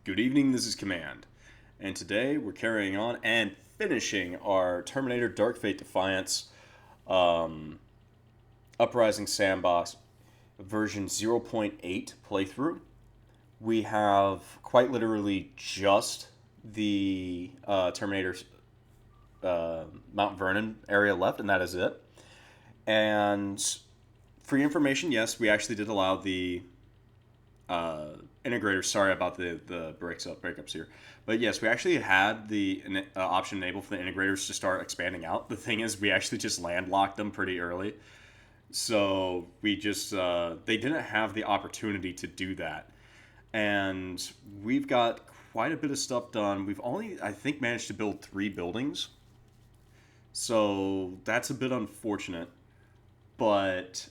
Good evening, this is Command, and today we're carrying on and finishing our Terminator Dark Fate Defiance um, Uprising Sandbox version 0.8 playthrough. We have quite literally just the Terminator Mount Vernon area left, and that is it. And for your information, yes, we actually did allow the uh, integrators. Sorry about the breakups here, but yes, we actually had the option enabled for the integrators to start expanding out. The thing is, we actually just landlocked them pretty early, so we just they didn't have the opportunity to do that, and we've got quite a bit of stuff done. We've only, I think, managed to build 3 buildings, so that's a bit unfortunate, but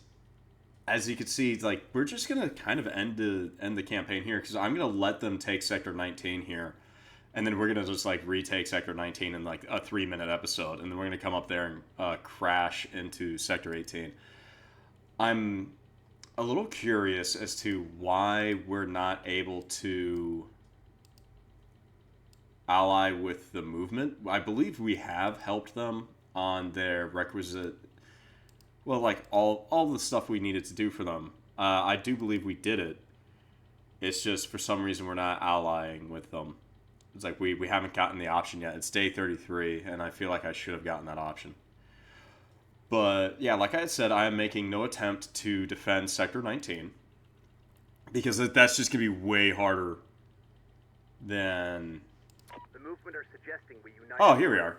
as you can see, like we're just gonna kind of end the campaign here because I'm gonna let them take Sector 19 here, and then we're gonna just like retake Sector 19 in like a 3-minute episode, and then we're gonna come up there and crash into Sector 18. I'm a little curious as to why we're not able to ally with the movement. I believe we have helped them on their requisite, well, like all the stuff we needed to do for them. I do believe we did it. It's just for some reason we're not allying with them. It's like we haven't gotten the option yet. It's day 33, and I feel like I should have gotten that option. But yeah, like I said, I am making no attempt to defend Sector 19 because that's just gonna be way harder than. The movement are suggesting we unite. Oh, here we are.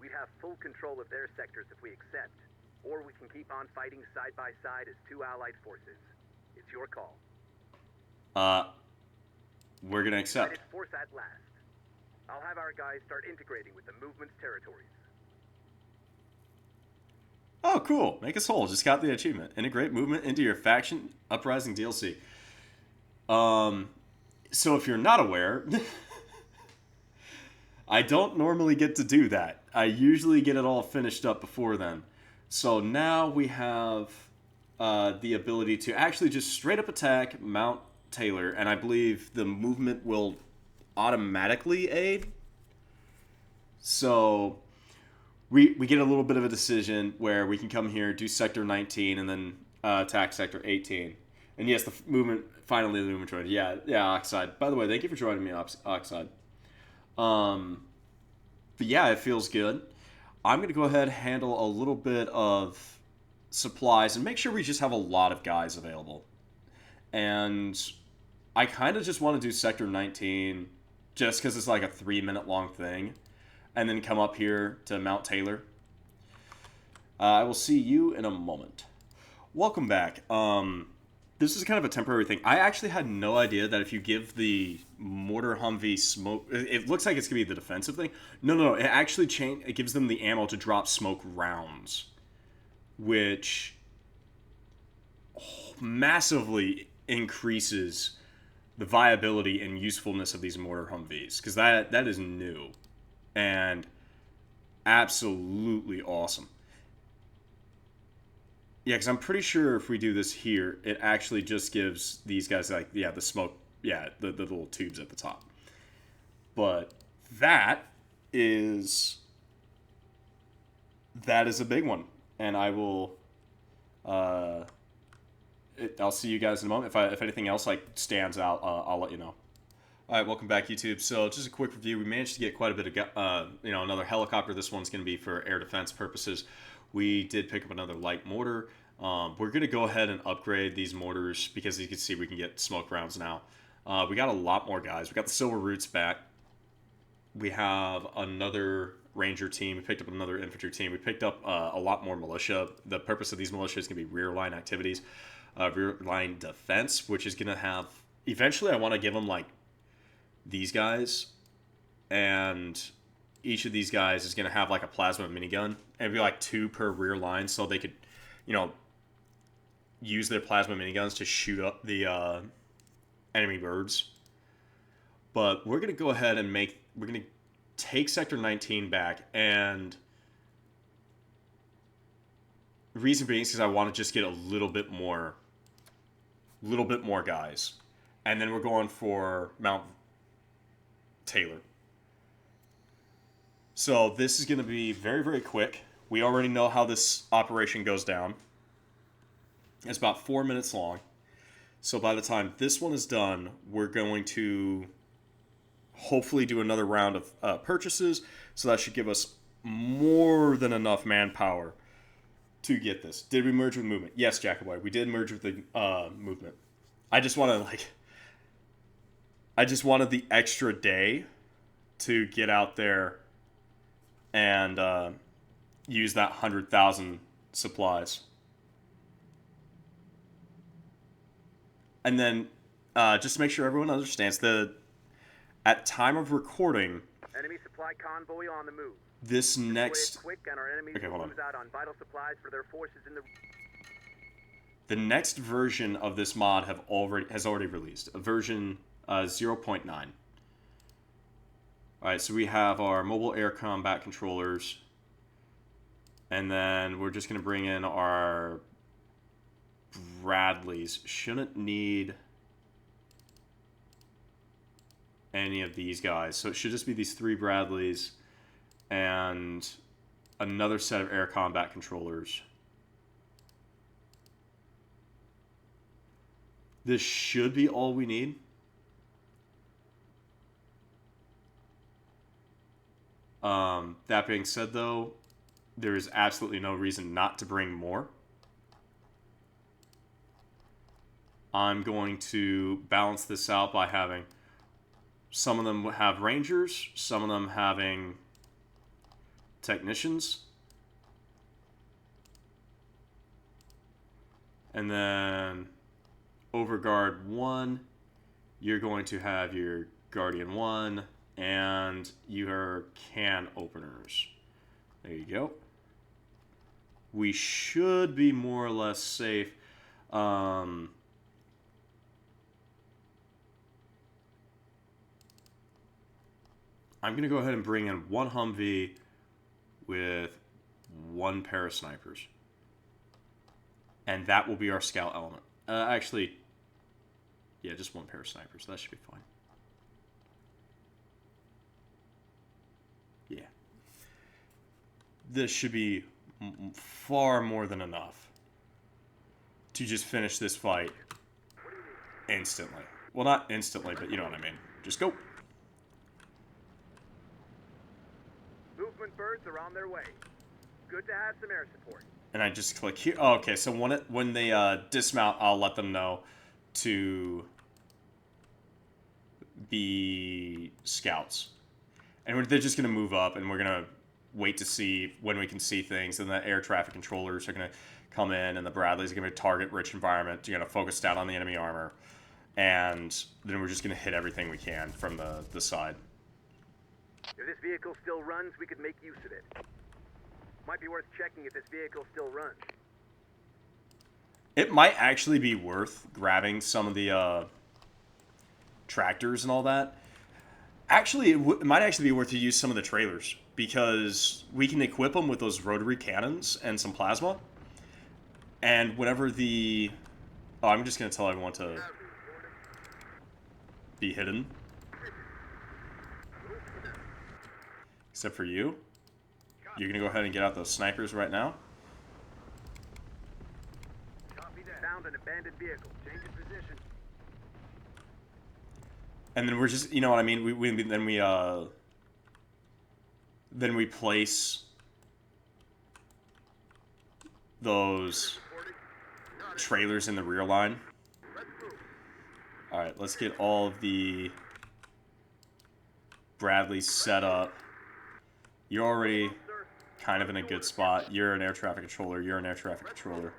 We'd have full control of their sectors if we accept, or we can keep on fighting side by side as 2 allied forces. It's your call. We're gonna accept. United force at last. I'll have our guys start integrating with the movement's territories. Oh, cool. Make us whole. Just got the achievement. Integrate movement into your faction Uprising DLC. So if you're not aware, I don't normally get to do that. I usually get it all finished up before then. So now we have the ability to actually just straight up attack Mount Taylor, and I believe the movement will automatically aid. So we get a little bit of a decision where we can come here, do Sector 19, and then attack Sector 18. And yes, finally the movement joined. Yeah, Oxide. By the way, thank you for joining me, Oxide. But yeah, it feels good. I'm going to go ahead and handle a little bit of supplies and make sure we just have a lot of guys available. And I kind of just want to do Sector 19 just because it's like a 3-minute long thing. And then come up here to Mount Taylor. I will see you in a moment. Welcome back. This is kind of a temporary thing. I actually had no idea that if you give the mortar Humvee smoke, it looks like it's gonna be the defensive thing. No. It actually it gives them the ammo to drop smoke rounds, which massively increases the viability and usefulness of these mortar Humvees, because that is new and absolutely awesome. Yeah, because I'm pretty sure if we do this here, it actually just gives these guys, like, yeah, the smoke, yeah, the little tubes at the top. But that is a big one, and I will. I'll see you guys in a moment. If anything else like stands out, I'll let you know. All right, welcome back, YouTube. So just a quick review. We managed to get quite a bit of, another helicopter. This one's going to be for air defense purposes. We did pick up another light mortar. We're going to go ahead and upgrade these mortars because, as you can see, we can get smoke rounds now. We got a lot more guys. We got the Silver Roots back. We have another Ranger team. We picked up another infantry team. We picked up a lot more militia. The purpose of these militia is going to be rear line activities, rear line defense, which is going to have... Eventually, I want to give them, like, these guys, and each of these guys is going to have like a plasma minigun, and it'd be like 2 per rear line, so they could, use their plasma miniguns to shoot up the enemy birds. But we're going to go ahead and we're going to take Sector 19 back, and the reason being is because I want to just get a little bit more guys, and then we're going for Mount Taylor. So this is going to be very, very quick. We already know how this operation goes down. It's about 4 minutes long. So by the time this one is done, we're going to hopefully do another round of purchases. So that should give us more than enough manpower to get this. Did we merge with movement? Yes, Jacoboy, we did merge with the movement. I just wanted the extra day to get out there and use that 100,000 supplies. And then, just to make sure everyone understands, at time of recording, enemy supply convoy on the move. This next... Quick and our enemies okay, hold on. lose out on vital supplies for their forces in the... The next version of this mod has already released, a version 0.9. Alright, so we have our mobile air combat controllers, and then we're just going to bring in our Bradleys. Shouldn't need any of these guys, so it should just be these 3 Bradleys and another set of air combat controllers. This should be all we need. That being said, though, there is absolutely no reason not to bring more. I'm going to balance this out by having some of them have rangers, some of them having technicians. And then Overguard 1, you're going to have your Guardian 1 and your can openers. There you go. We should be more or less safe. I'm going to go ahead and bring in 1 Humvee with 1 pair of snipers. And that will be our scout element. Actually, yeah, just 1 pair of snipers. That should be fine. Yeah. This should be far more than enough to just finish this fight instantly. Well, not instantly, but you know what I mean. Just go. Movement birds are on their way. Good to have some air support. And I just click here. Oh, okay, so when they dismount, I'll let them know to be scouts. And they're just going to move up, and we're going to wait to see when we can see things. And the air traffic controllers are going to come in, and the Bradleys are going to target rich environment. You're going to focus down on the enemy armor. And then we're just going to hit everything we can from the side. If this vehicle still runs, we could make use of it. Might be worth checking if this vehicle still runs. It might actually be worth grabbing some of the tractors and all that. Actually, it might actually be worth to use some of the trailers, because we can equip them with those rotary cannons and some plasma. And whenever the... Oh, I'm just going to tell everyone to be hidden. Except for you. You're going to go ahead and get out those snipers right now. Copy that. Found an abandoned vehicle. Change in position. And then we're just, you know what I mean? Then we place those trailers in the rear line. All right, let's get all of the Bradleys set up. You're already kind of in a good spot. You're an air traffic controller. You're an air traffic controller.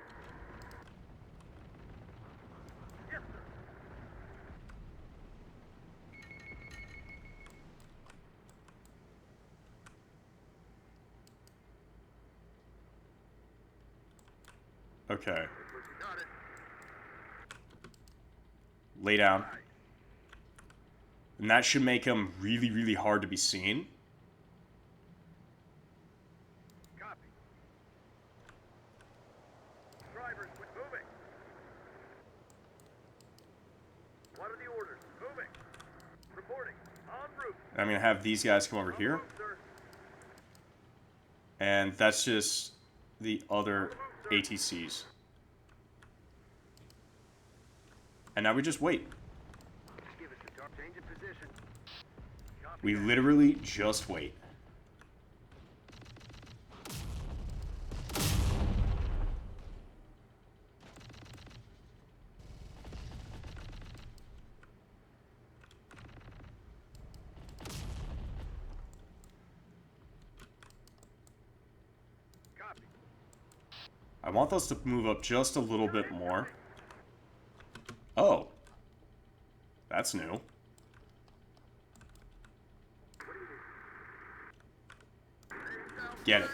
Okay. Lay down. And that should make them really, really hard to be seen. Copy. Drivers, moving. What are the orders? Moving. Reporting. En route. I'm going to have these guys come over here. And that's just the other ATCs. And now we just wait. We literally just wait. I want those to move up just a little bit more. Oh. That's new. Get it.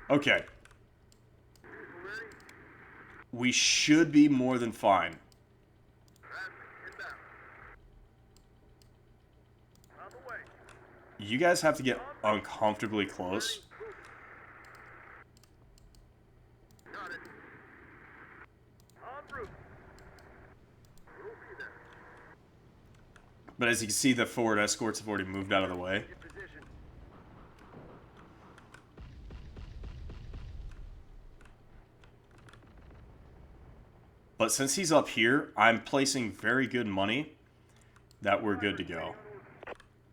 Okay. We should be more than fine. You guys have to get uncomfortably close. But as you can see, the forward escorts have already moved out of the way. But since he's up here, I'm placing very good money that we're good to go.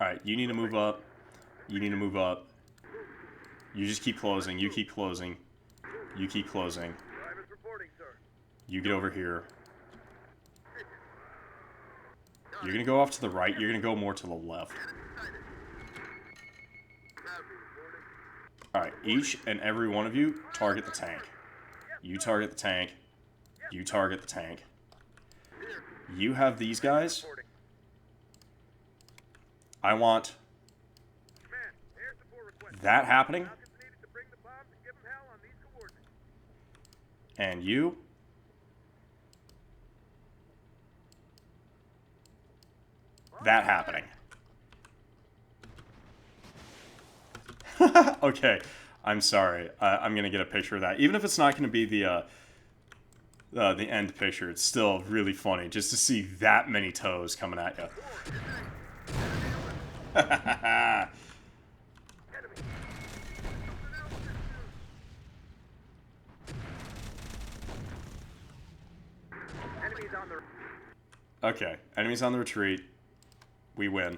Alright, you need to move up. You need to move up. You just keep closing. You keep closing. You keep closing. You get over here. You're going to go off to the right. You're going to go more to the left. Alright, each and every one of you target the tank. You target the tank. You target the tank. You have these guys. I want that happening. And you. That happening. Okay, I'm sorry. I'm gonna get a picture of that. Even if it's not gonna be the end picture, it's still really funny just to see that many toes coming at you. Okay, enemies on the retreat. We win.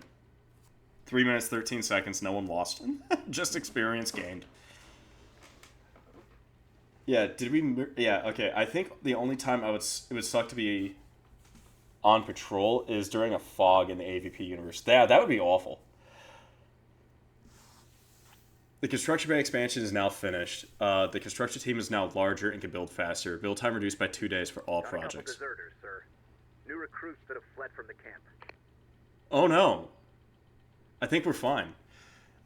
3 minutes, 13 seconds, no one lost. Just experience gained. Yeah, did we... Yeah, okay. I think the only time it would suck to be on patrol is during a fog in the AVP universe. Yeah, that would be awful. The construction bay expansion is now finished. The construction team is now larger and can build faster. Build time reduced by 2 days for all projects. Deserters, sir. New recruits that have fled from the camp. Oh no. I think we're fine.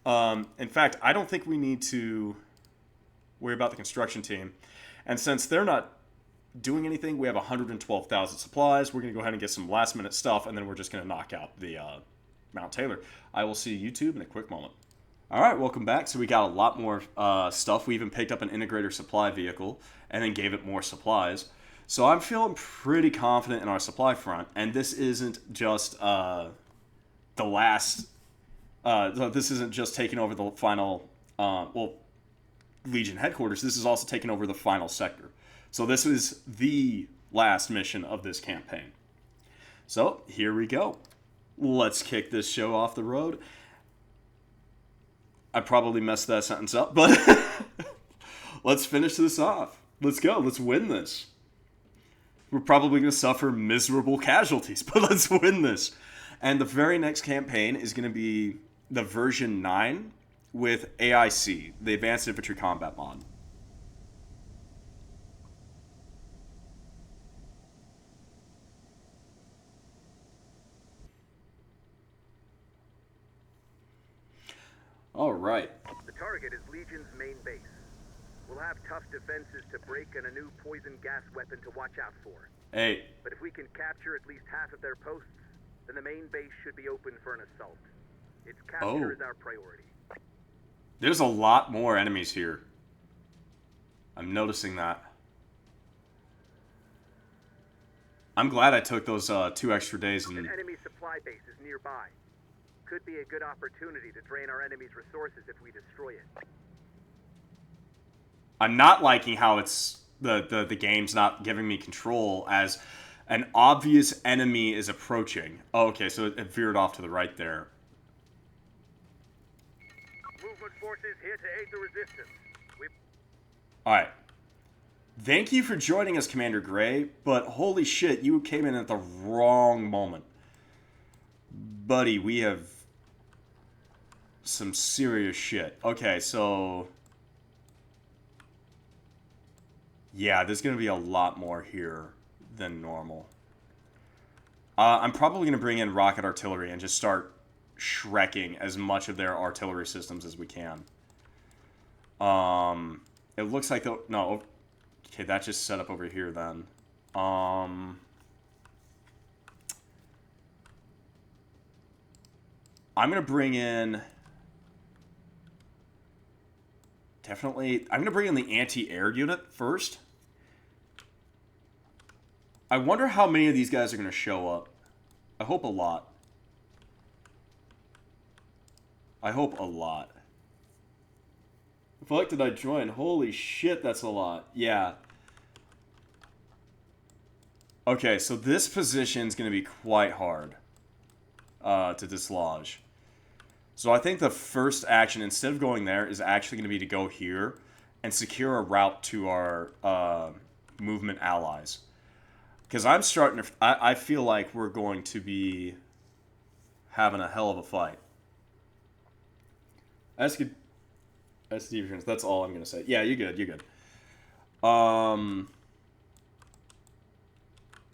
In fact, I don't think we need to worry about the construction team. And since they're not doing anything, we have 112,000 supplies. We're going to go ahead and get some last minute stuff, and then we're just going to knock out the Mount Taylor. I will see YouTube in a quick moment. Alright, welcome back. So we got a lot more stuff. We even picked up an integrator supply vehicle and then gave it more supplies. So I'm feeling pretty confident in our supply front. And this isn't just the last... this isn't just taking over the final... Legion headquarters. This is also taking over the final sector. So this is the last mission of this campaign. So here we go. Let's kick this show off the road. I probably messed that sentence up, but let's finish this off. Let's go. Let's win this. We're probably going to suffer miserable casualties, but let's win this. And the very next campaign is going to be the version 9 with AIC, the Advanced Infantry Combat mod. All right. The target is Legion's main base. We'll have tough defenses to break and a new poison gas weapon to watch out for. Hey. But if we can capture at least half of their posts, then the main base should be open for an assault. Its capture is our priority. There's a lot more enemies here. I'm noticing that. I'm glad I took those 2 extra days An and... enemy supply base is nearby. Could be a good opportunity to drain our enemy's resources if we destroy it. I'm not liking how it's the game's not giving me control as an obvious enemy is approaching. Oh, okay, so it veered off to the right there. Movement forces here to aid the resistance. Alright. Thank you for joining us, Commander Gray, but holy shit, you came in at the wrong moment. Buddy, we have some serious shit. Okay, so... yeah, there's going to be a lot more here than normal. I'm probably going to bring in rocket artillery and just start shrekking as much of their artillery systems as we can. It looks like the... no, okay, that just set up over here then. I'm going to bring in... definitely... I'm going to bring in the anti-air unit first. I wonder how many of these guys are going to show up. I hope a lot. I hope a lot. The fuck did I join? Holy shit, that's a lot. Yeah. Okay, so this position's going to be quite hard to dislodge. So I think the first action, instead of going there, is actually going to be to go here and secure a route to our movement allies. Because I'm starting to... I feel like we're going to be having a hell of a fight. That's good. That's all I'm going to say. Yeah, you're good. You're good.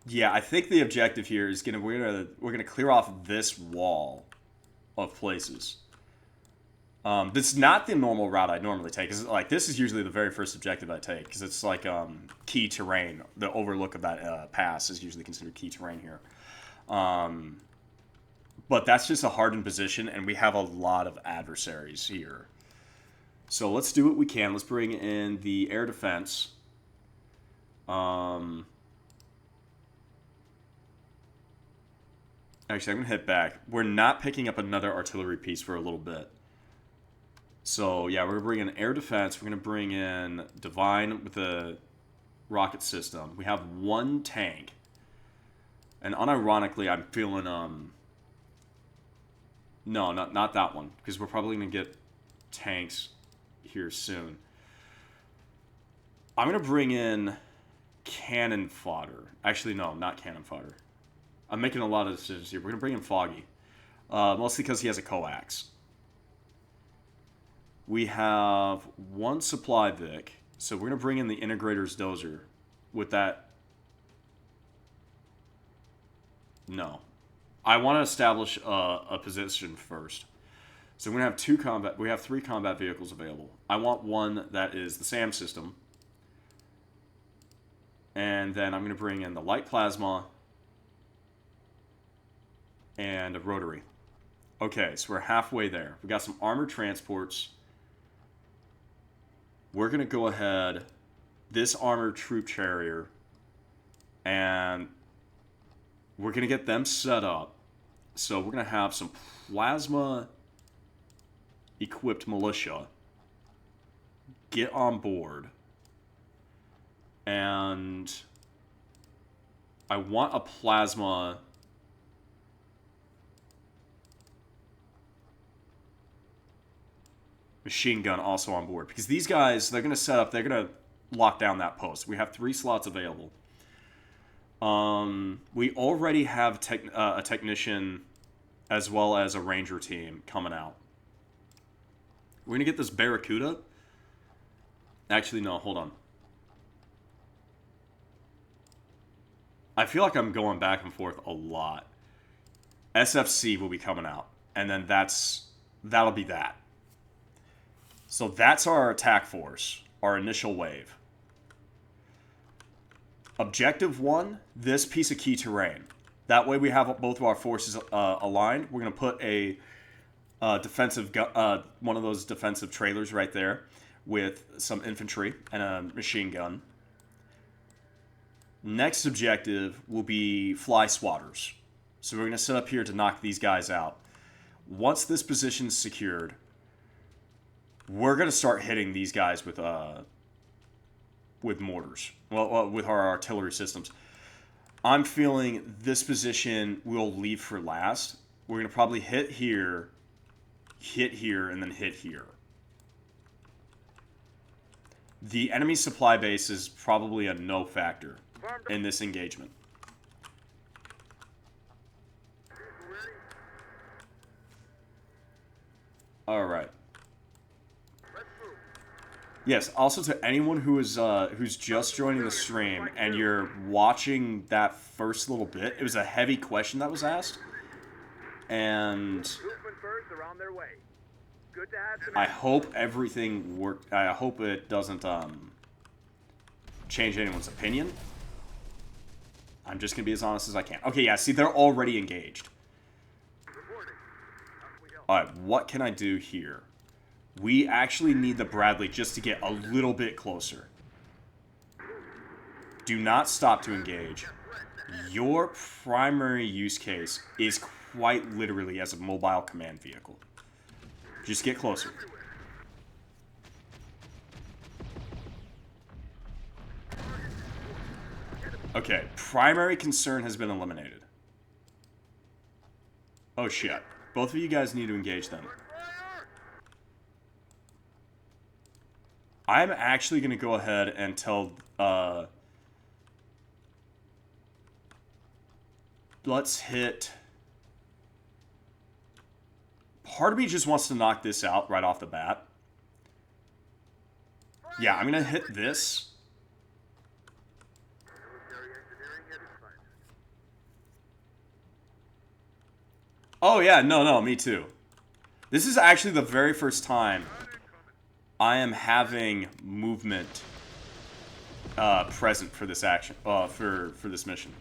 Yeah, I think the objective here is we're gonna clear off this wall of places. This is not the normal route I'd normally take. Cause like this is usually the very first objective I take because it's like key terrain. The overlook of that pass is usually considered key terrain here. But that's just a hardened position, and we have a lot of adversaries here. So let's do what we can. Let's bring in the air defense. Actually, I'm going to hit back. We're not picking up another artillery piece for a little bit. So, yeah, we're going to bring in air defense. We're going to bring in Divine with the rocket system. We have one tank. And unironically, I'm feeling... no, not that one. Because we're probably going to get tanks here soon. I'm going to bring in cannon fodder. Actually, no, not cannon fodder. I'm making a lot of decisions here. We're going to bring in Foggy. Mostly because he has a coax. We have one supply Vic. So we're going to bring in the Integrator's Dozer. With that... no. I want to establish a position first. So we're going to have we have 3 combat vehicles available. I want one that is the SAM system. And then I'm going to bring in the light plasma and a rotary. Okay, so we're halfway there. We got some armored transports. We're going to go ahead, this armored troop carrier, and we're going to get them set up. So we're going to have some plasma-equipped militia get on board. And I want a plasma... machine gun also on board. Because these guys, they're going to set up, they're going to lock down that post. We have 3 slots available. We already have a technician as well as a ranger team coming out. We're going to get this Barracuda. Actually, no, hold on. I feel like I'm going back and forth a lot. SFC will be coming out. And then that'll be that. So that's our attack force, our initial wave. Objective 1, this piece of key terrain. That way we have both of our forces aligned. We're going to put a defensive one of those defensive trailers right there with some infantry and a machine gun. Next objective will be fly swatters. So we're going to set up here to knock these guys out. Once this position is secured, we're going to start hitting these guys with mortars. Well, with our artillery systems. I'm feeling this position we'll leave for last. We're going to probably hit here, and then hit here. The enemy supply base is probably a no factor in this engagement. Alright. Yes, also to anyone who is who's just joining the stream and you're watching that first little bit, it was a heavy question that was asked. And I hope everything worked. I hope it doesn't change anyone's opinion. I'm just going to be as honest as I can. Okay, yeah, see, they're already engaged. Alright, what can I do here? We actually need the Bradley just to get a little bit closer. Do not stop to engage. Your primary use case is quite literally as a mobile command vehicle. Just get closer. Okay, primary concern has been eliminated. Oh shit. Both of you guys need to engage them. I'm actually going to go ahead and tell... let's hit... Part of me just wants to knock this out right off the bat. Yeah, I'm going to hit this. Oh yeah, no, me too. This is actually the very first time I am having movement present for this action, for this mission.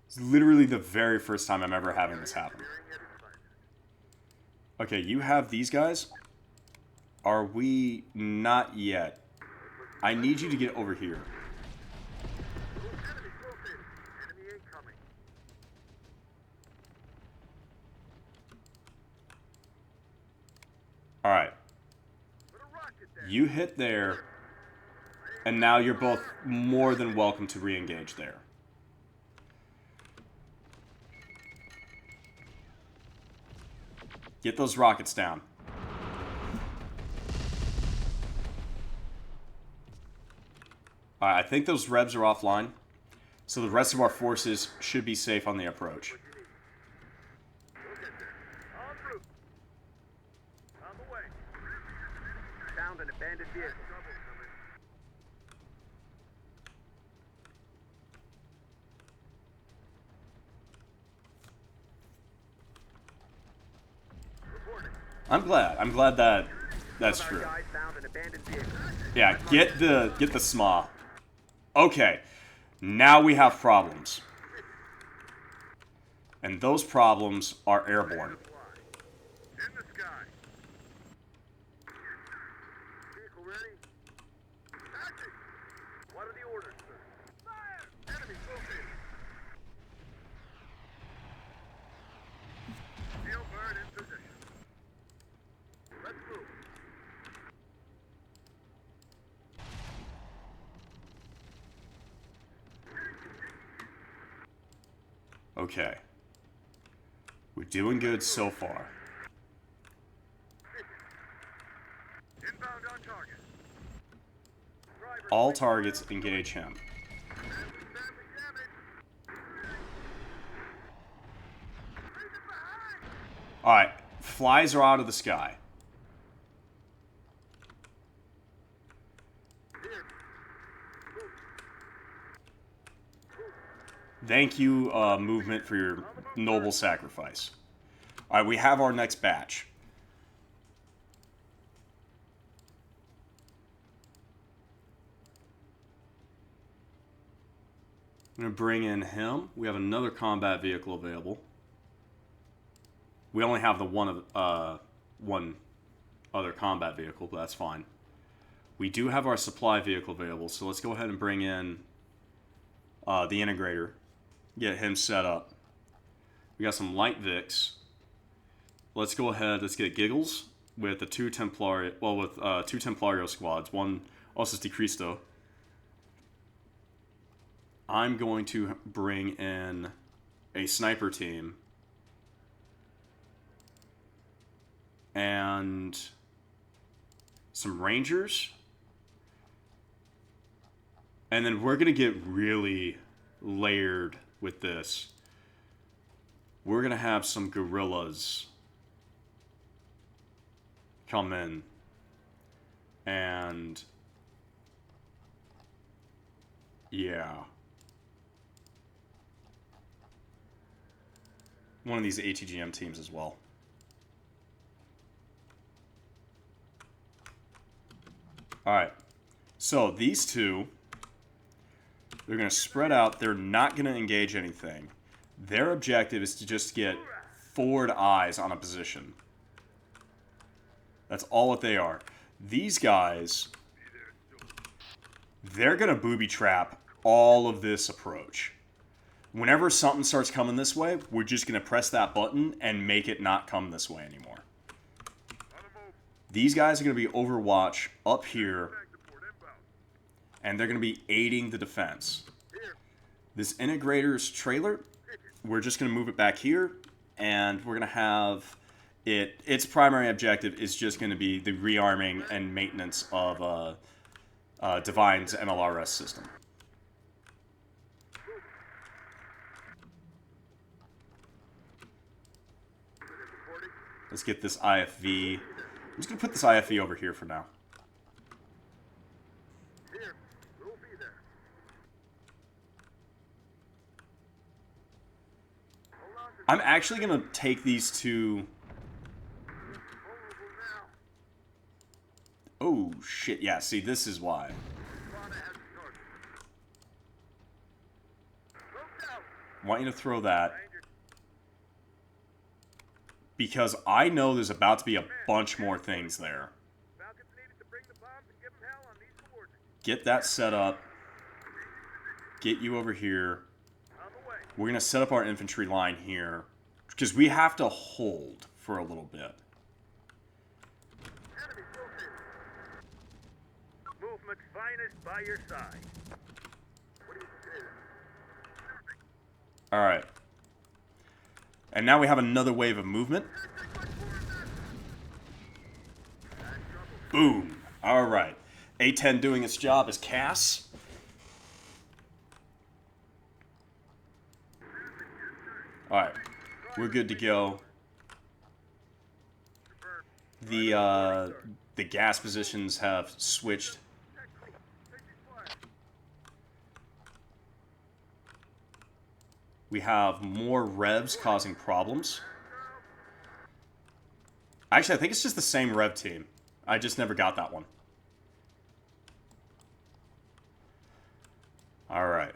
It's literally the very first time I'm ever having this happen. Okay, you have these guys. Are we not yet? I need you to get over here. Alright. You hit there, and now you're both more than welcome to re-engage there. Get those rockets down. Alright, I think those Rebs are offline, so the rest of our forces should be safe on the approach. An abandoned vehicle. I'm glad that that's true. Yeah, get the SMA. Okay. Now we have problems. And those problems are airborne. Okay. We're doing good so far. All targets engage him. Alright. Flies are out of the sky. Thank you, movement, for your noble sacrifice. Alright, we have our next batch. I'm going to bring in him. We have another combat vehicle available. We only have the one other combat vehicle, but that's fine. We do have our supply vehicle available, so let's go ahead and bring in the integrator. Get him set up. We got some light Vics. Let's go ahead. Let's get Giggles with the two Templario. Well, with two Templario squads. One Osas de Cristo. I'm going to bring in a sniper team and some Rangers. And then we're going to get really layered with this. We're going to have some guerrillas come in. And yeah. One of these ATGM teams as well. Alright. So these two, they're going to spread out. They're not going to engage anything. Their objective is to just get forward eyes on a position. That's all that they are. These guys, they're going to booby trap all of this approach. Whenever something starts coming this way, we're just going to press that button and make it not come this way anymore. These guys are going to be Overwatch up here, and they're going to be aiding the defense. This integrator's trailer, we're just going to move it back here, and we're going to have it. Its primary objective is just going to be the rearming and maintenance of Divine's MLRS system. Let's get this IFV. I'm just going to put this IFV over here for now. Here, we'll be there. I'm actually going to take these two. Oh, shit. Yeah, see, this is why. I want you to throw that. Because I know there's about to be a bunch more things there. Get that set up. Get you over here. We're going to set up our infantry line here. Because we have to hold for a little bit. Movement finest by your side. Alright. And now we have another wave of movement. Boom. Alright. A10 doing its job as Cass. Alright. We're good to go. The gas positions have switched. We have more revs causing problems. Actually, I think it's just the same rev team. I just never got that one. Alright.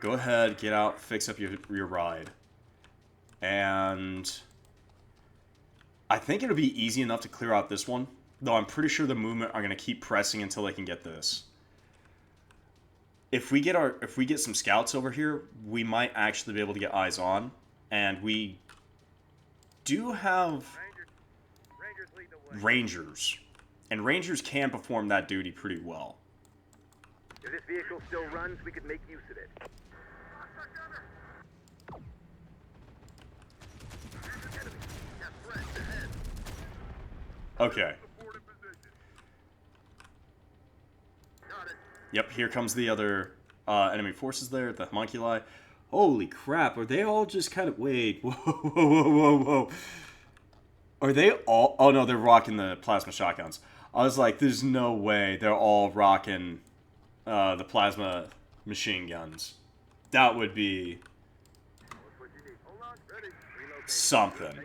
Go ahead, get out, fix up your ride. And I think it'll be easy enough to clear out this one. Though I'm pretty sure the movement are going to keep pressing until they can get this. If we get some scouts over here, we might actually be able to get eyes on, and we do have Rangers, and Rangers can perform that duty pretty well. If this vehicle still runs, we could make use of it. Okay. Yep, here comes the other enemy forces there at the homunculi. Holy crap, are they all just kind of... Wait, whoa, whoa, whoa, whoa, whoa. Are they all... Oh, no, they're rocking the plasma shotguns. I was like, there's no way they're all rocking the plasma machine guns. That would be... something.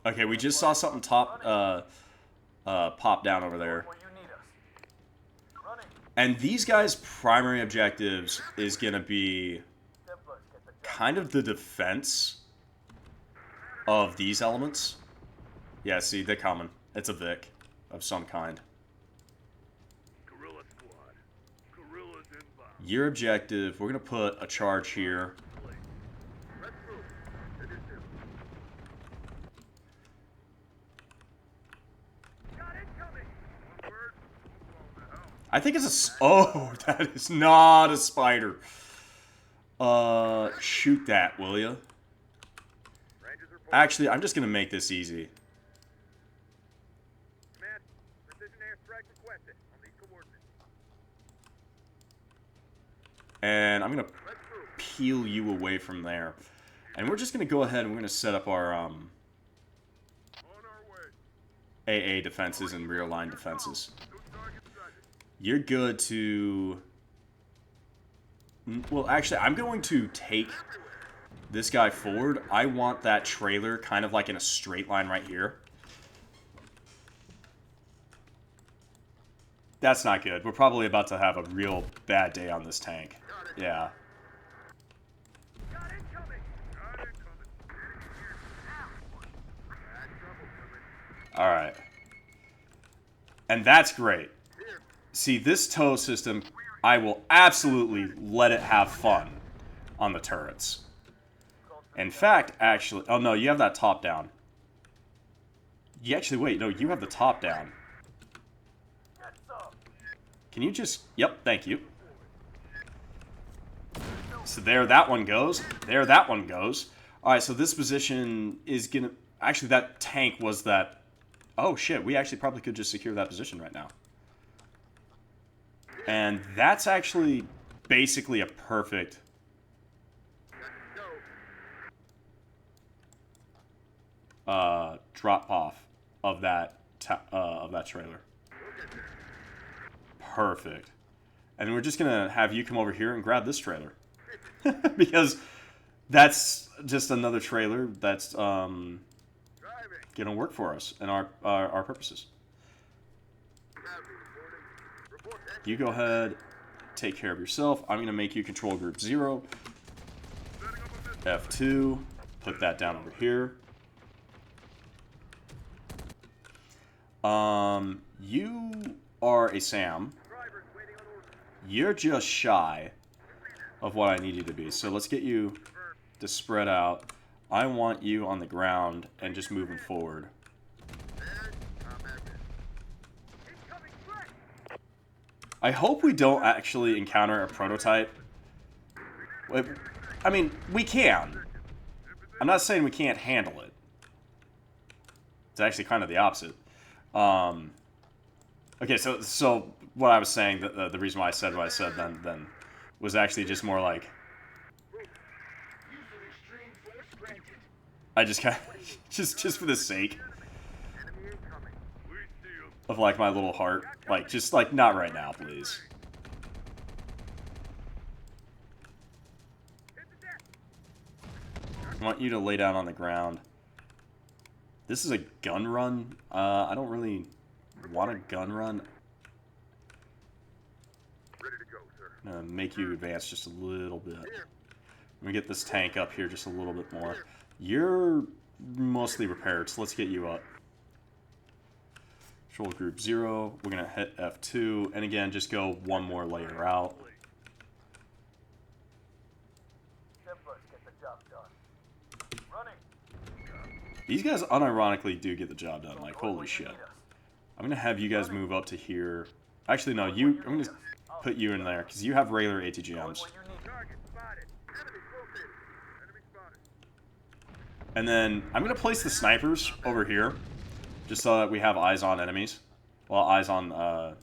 Okay, we just saw something pop down over there. And these guys' primary objectives is going to be kind of the defense of these elements. Yeah, see, they're coming. It's a Vic of some kind. Guerrilla squad. Guerrillas inbound. Your objective, we're going to put a charge here. Let's move. Initiative. Got incoming! One word. Blown the hell. I think it's a... Oh, that is not a spider. Shoot that, will ya? Rangers report. Actually, I'm just going to make this easy. Command, precision airstrike requested on these coordinates. And I'm going to Let's move. peel you away from there. And we're just going to go ahead and we're going to set up our On our way. AA defenses and rear line defenses. No target sighted. You're good to... Well, actually, I'm going to take this guy forward. I want that trailer kind of like in a straight line right here. That's not good. We're probably about to have a real bad day on this tank. Yeah. Got incoming! Got incoming. Bad trouble coming. Alright. And that's great. Here. See, this tow system, I will absolutely let it have fun on the turrets. In fact, actually... Oh, no, you have that top down. You actually... Wait, no, you have the top down. Can you just... Yep, thank you. So there that one goes. There that one goes. Alright, so this position is gonna... Actually, that tank was that... Oh, shit, we actually probably could just secure that position right now. And that's actually basically a perfect... drop off of that trailer. Perfect. And we're just gonna have you come over here and grab this trailer. Because that's just another trailer that's Driving. gonna work for us and our purposes. Report You go ahead, take care of yourself. I'm gonna make you control group 0. setting up a mission. F2. Put that down over here. You are a Sam. Drivers waiting on orders. You're just shy of what I need you to be. So let's get you to spread out. I want you on the ground and just moving forward. And combat ready. Incoming threat! I hope we don't actually encounter a prototype. I mean, we can. I'm not saying we can't handle it. It's actually kind of the opposite. Okay, so what I was saying, the reason why I said what I said then was actually just more like... I just kind of... just for the sake Enemy incoming. We see 'em. of, like, my little heart. Like, just, like, not right now, please. Hit the deck! I want you to lay down on the ground. This is a gun run. I don't really want a gun run. Ready to go, sir. I'm gonna make you advance just a little bit. Let me get this tank up here just a little bit more. You're mostly repaired, so let's get you up. Control group 0. We're gonna hit F2, and again, just go one more layer out. Get the job done. Running. These guys unironically do get the job done. Like, holy shit. I'm gonna have you guys move up to here. Actually, no, I'm gonna put you in there, because you have regular ATGMs. Target spotted. Enemy located. Enemy spotted. And then I'm going to place the snipers over here, just so that we have eyes on enemies. Well, eyes on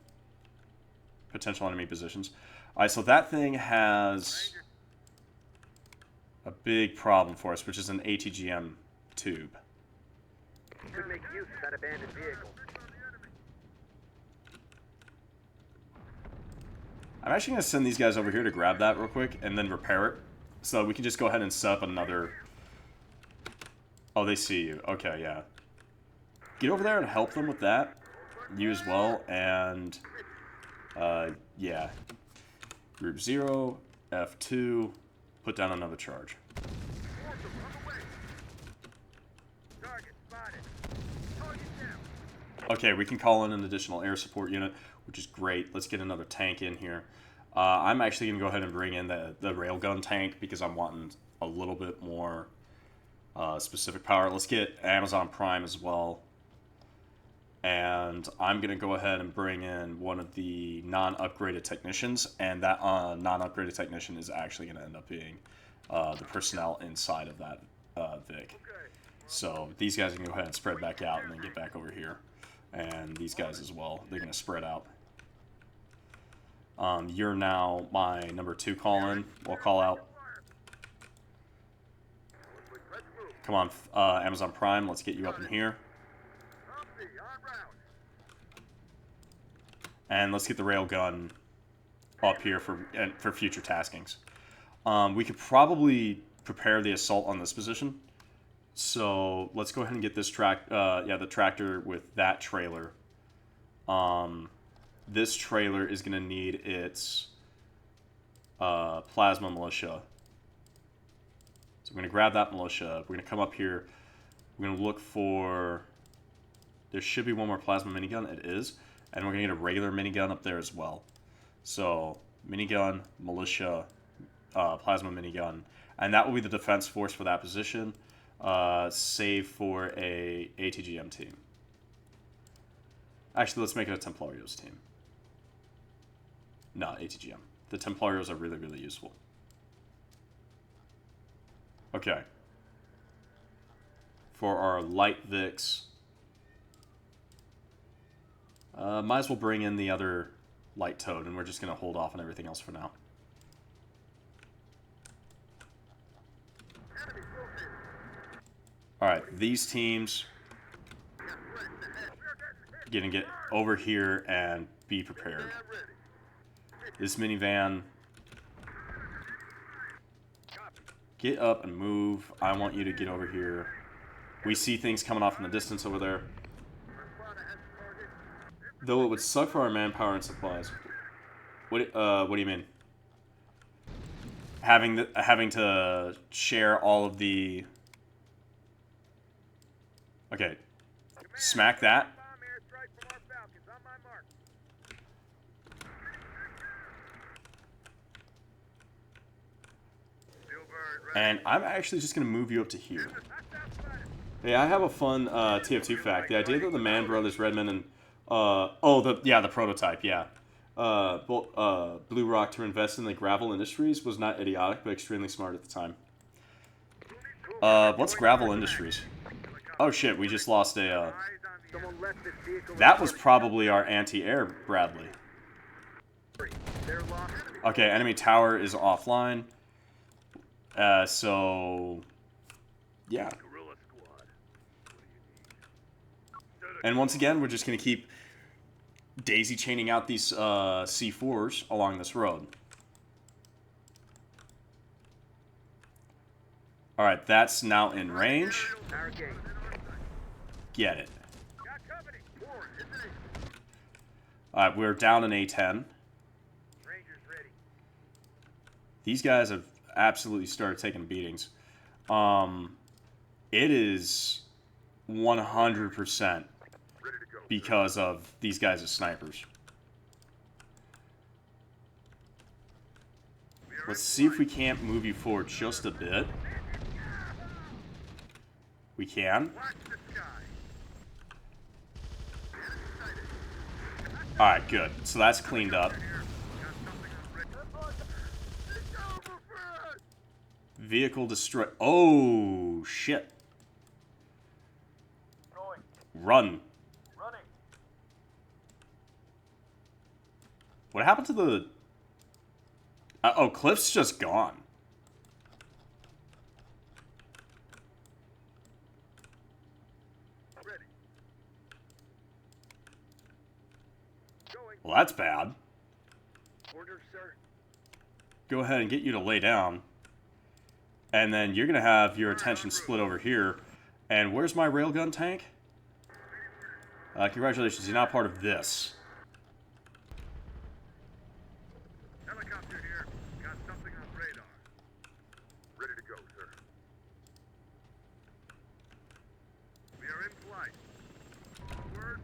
potential enemy positions. Alright, so that thing has a big problem for us, which is an ATGM tube. Should make use of that abandoned vehicle. I'm actually going to send these guys over here to grab that real quick and then repair it. So we can just go ahead and set up another... Oh, they see you. Okay, yeah. Get over there and help them with that. You as well. And, yeah. Group 0, F2, put down another charge. Okay, we can call in an additional air support unit, which is great. Let's get another tank in here. I'm actually going to go ahead and bring in the railgun tank because I'm wanting a little bit more specific power. Let's get Amazon Prime as well. And I'm going to go ahead and bring in one of the non-upgraded technicians. And that non-upgraded technician is actually going to end up being the personnel inside of that Vic. So these guys can go ahead and spread back out and then get back over here. And these guys as well. They're going to spread out. You're now my number 2 call-in. We'll call out. Come on, Amazon Prime. Let's get you up in here. And let's get the railgun up here for future taskings. We could probably prepare the assault on this position. So let's go ahead and get this the tractor with that trailer. This trailer is going to need its plasma militia. So we're going to grab that militia. We're going to come up here. We're going to look for... There should be one more plasma minigun. It is. And we're going to get a regular minigun up there as well. So, minigun, militia, plasma minigun. And that will be the defense force for that position. Save for a ATGM team. Actually, let's make it a Templarios team. Not ATGM. The Templarios are really, really useful. Okay. For our light Vics, might as well bring in the other light Toad, and we're just going to hold off on everything else for now. Alright, these teams gonna get over here and be prepared. This minivan, get up and move. I want you to get over here. We see things coming off in the distance over there. Though it would suck for our manpower and supplies. What do you mean? Having to share all of the... Okay. Smack that. And I'm actually just going to move you up to here. Hey, I have a fun TF2 fact. The idea that the Mann brothers, Redmond, and... the prototype, yeah. Blue Rock to invest in the gravel industries was not idiotic, but extremely smart at the time. What's gravel industries? Oh shit, we just lost a... That was probably our anti-air Bradley. Okay, enemy tower is offline. So... Yeah. And once again, we're just going to keep daisy chaining out these C4s along this road. Alright, that's now in range. Get it. Alright, we're down an A10. These guys have absolutely started taking beatings. It is 100% because of these guys as snipers. Let's see if we can't move you forward just a bit. We can. Alright, good. So that's cleaned up. Vehicle destroyed. Oh, shit. Run. What happened to the... oh, Cliff's just gone. Well, that's bad. Go ahead and get you to lay down. And then you're going to have your attention split over here. And where's my railgun tank? Congratulations, you're now part of this. Helicopter here. Got something on radar. Ready to go, sir. We are in flight. Forward.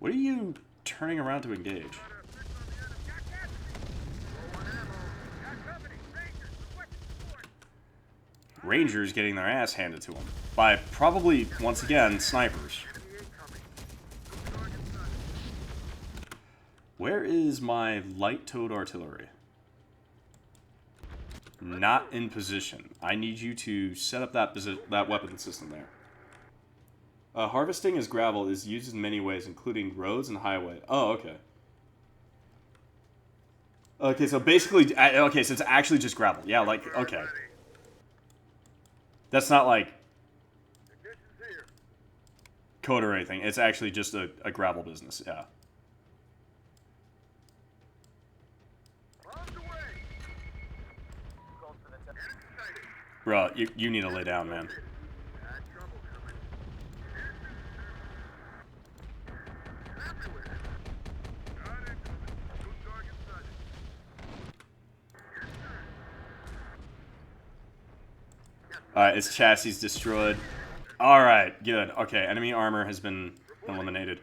What are you turning around to engage? Rangers getting their ass handed to them by probably, once again, snipers. Where is my light-towed artillery? Not in position. I need you to set up that weapon system there. Harvesting as gravel is used in many ways, including roads and highway. Oh, okay. Okay, so basically, okay, so it's actually just gravel. Yeah, like, okay. That's not like code or anything. It's actually just a gravel business, yeah. Bro, you need to lay down, man. Alright, its chassis is destroyed. Alright, good. Okay, enemy armor has been eliminated.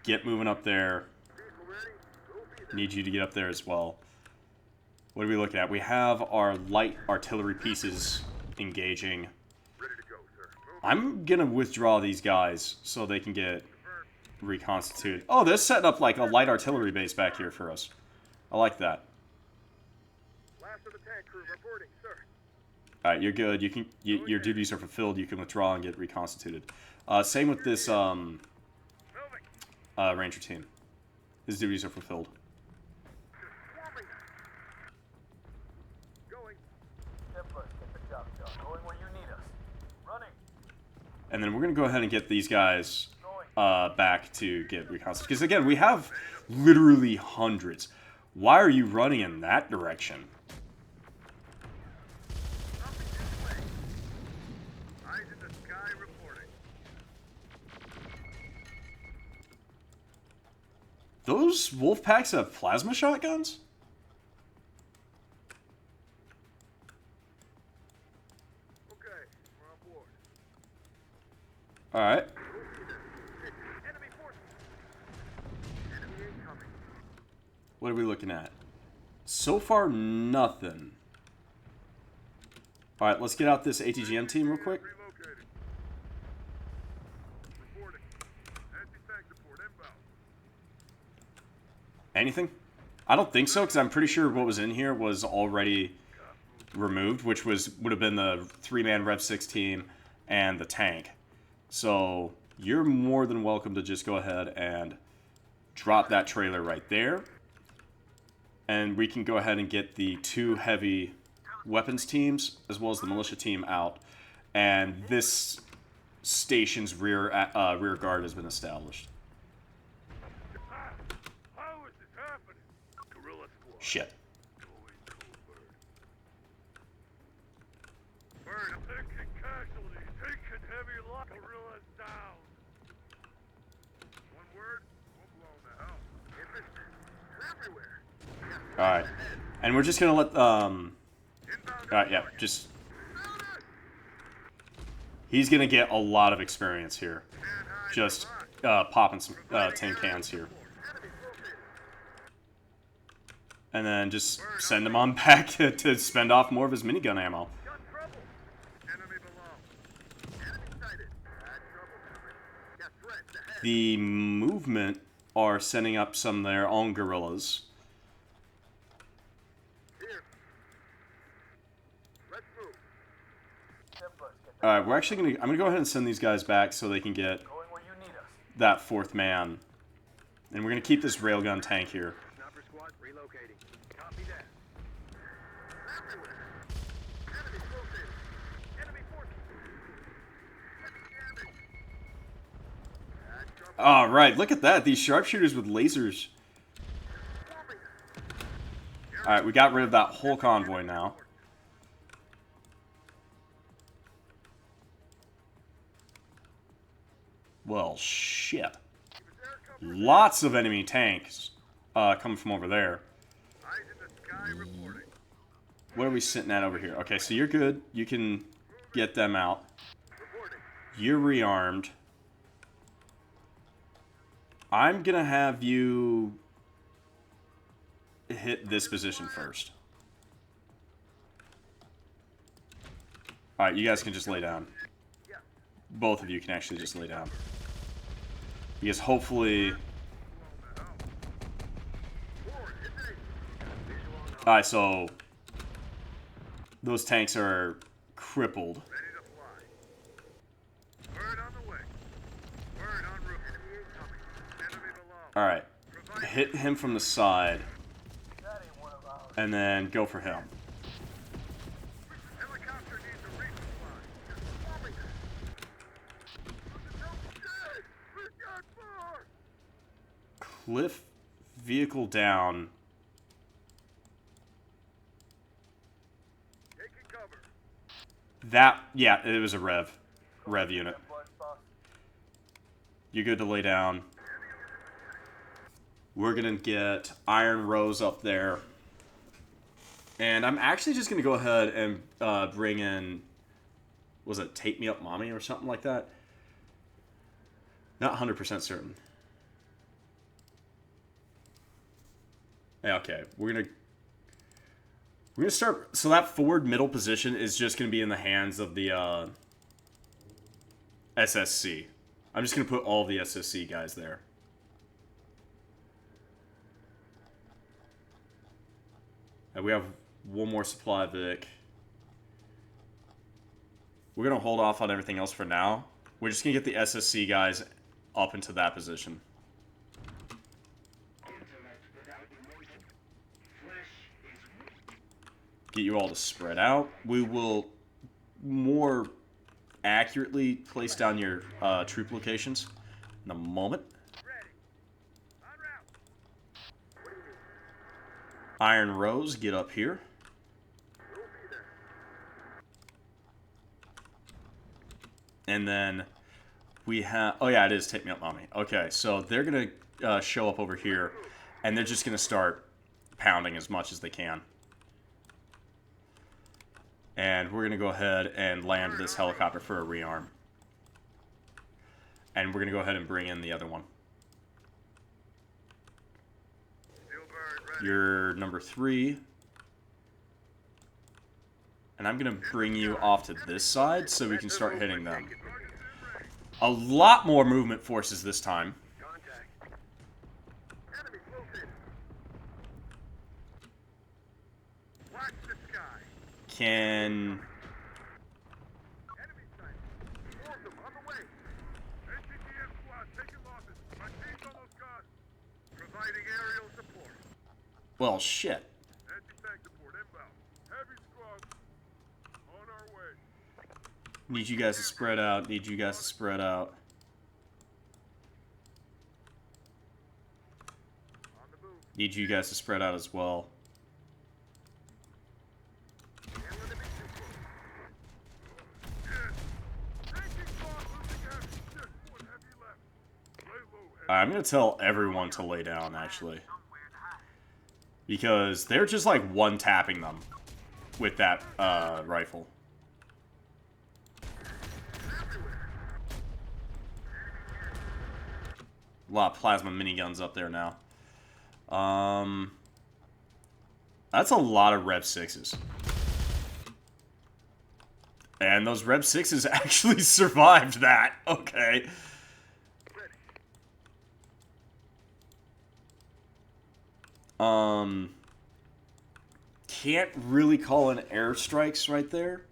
Get moving up there. Need you to get up there as well. What are we looking at? We have our light artillery pieces engaging. I'm gonna withdraw these guys so they can get reconstituted. Oh, they're setting up like a light artillery base back here for us. I like that. Alright, you're good. You can your duties are fulfilled. You can withdraw and get reconstituted. Same with this ranger team. His duties are fulfilled. And then we're going to go ahead and get these guys back to get reconstituted. Because again, we have literally hundreds. Why are you running in that direction? Those wolf packs have plasma shotguns? Alright. What are we looking at? So far, nothing. Alright, let's get out this ATGM team real quick. Anything? I don't think so, because I'm pretty sure what was in here was already removed, which would have been the 3-man Rev 6 team and the tank. So you're more than welcome to just go ahead and drop that trailer right there. And we can go ahead and get the 2 heavy weapons teams, as well as the militia team out. And this station's rear guard has been established. Shit. Alright. And we're just gonna let, alright, yeah, just... He's gonna get a lot of experience here. Just, popping some, tin cans here. And then just send him on back to spend off more of his minigun ammo. The movement are setting up some of their own guerrillas. Alright, we're actually I'm gonna go ahead and send these guys back so they can get that 4th man. And we're gonna keep this railgun tank here. Alright, look at that. These sharpshooters with lasers. Alright, we got rid of that whole convoy now. Well, shit. Lots of enemy tanks coming from over there. What are we sitting at over here? Okay, so you're good. You can get them out. You're rearmed. I'm gonna have you hit this position first. Alright, you guys can just lay down. Both of you can actually just lay down. Because hopefully... Alright, so... those tanks are crippled. Alright. Hit him from the side. And then go for him. Cliff vehicle down. That, yeah, it was a Rev unit. You're good to lay down. We're gonna get Iron Rose up there. And I'm actually just gonna go ahead and bring in, was it Take Me Up Mommy or something like that? Not 100% certain. Yeah, okay, we're gonna start. So that forward middle position is just gonna be in the hands of the SSC. I'm just gonna put all the SSC guys there. And we have one more supply Vic. We're gonna hold off on everything else for now. We're just gonna get the SSC guys up into that position. Get you all to spread out. We will more accurately place down your troop locations in a moment. Iron Rose, get up here. And then we have... oh yeah, it is Take Me Up Mommy. Okay, so they're going to show up over here, and they're just going to start pounding as much as they can. And we're going to go ahead and land this helicopter for a rearm. And we're going to go ahead and bring in the other one. You're number 3. And I'm going to bring you off to this side so we can start hitting them. A lot more movement forces this time. Can... well, shit. Need you guys to spread out. Need you guys to spread out. Need you guys to spread out as well. I'm going to tell everyone to lay down, actually. Because they're just, like, one-tapping them with that rifle. A lot of plasma miniguns up there now. That's a lot of Rev 6s. And those Rev 6s actually survived that. Okay. Can't really call in airstrikes right there.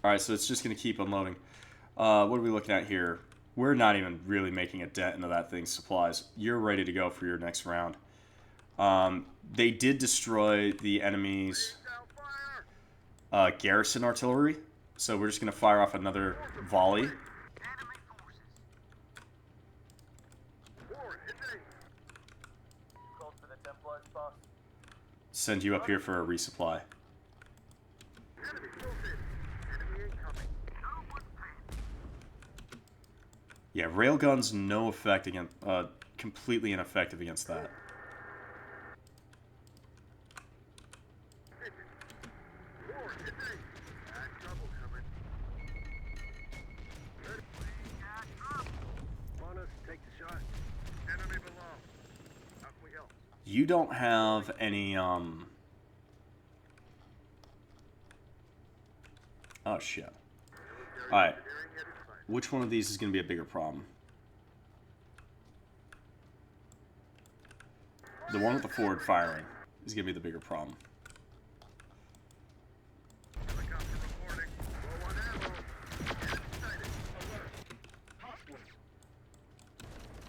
Alright, so it's just going to keep unloading. What are we looking at here? We're not even really making a dent into that thing's supplies. You're ready to go for your next round. They did destroy the enemy's garrison artillery. So we're just going to fire off another volley. Send you up here for a resupply. Yeah, railguns no effect against, completely ineffective against that. You don't have any, Oh, shit. Alright. Which one of these is going to be a bigger problem? The one with the forward firing is going to be the bigger problem. Helicopter reporting. Low on ammo. Enemy sighted. Alert.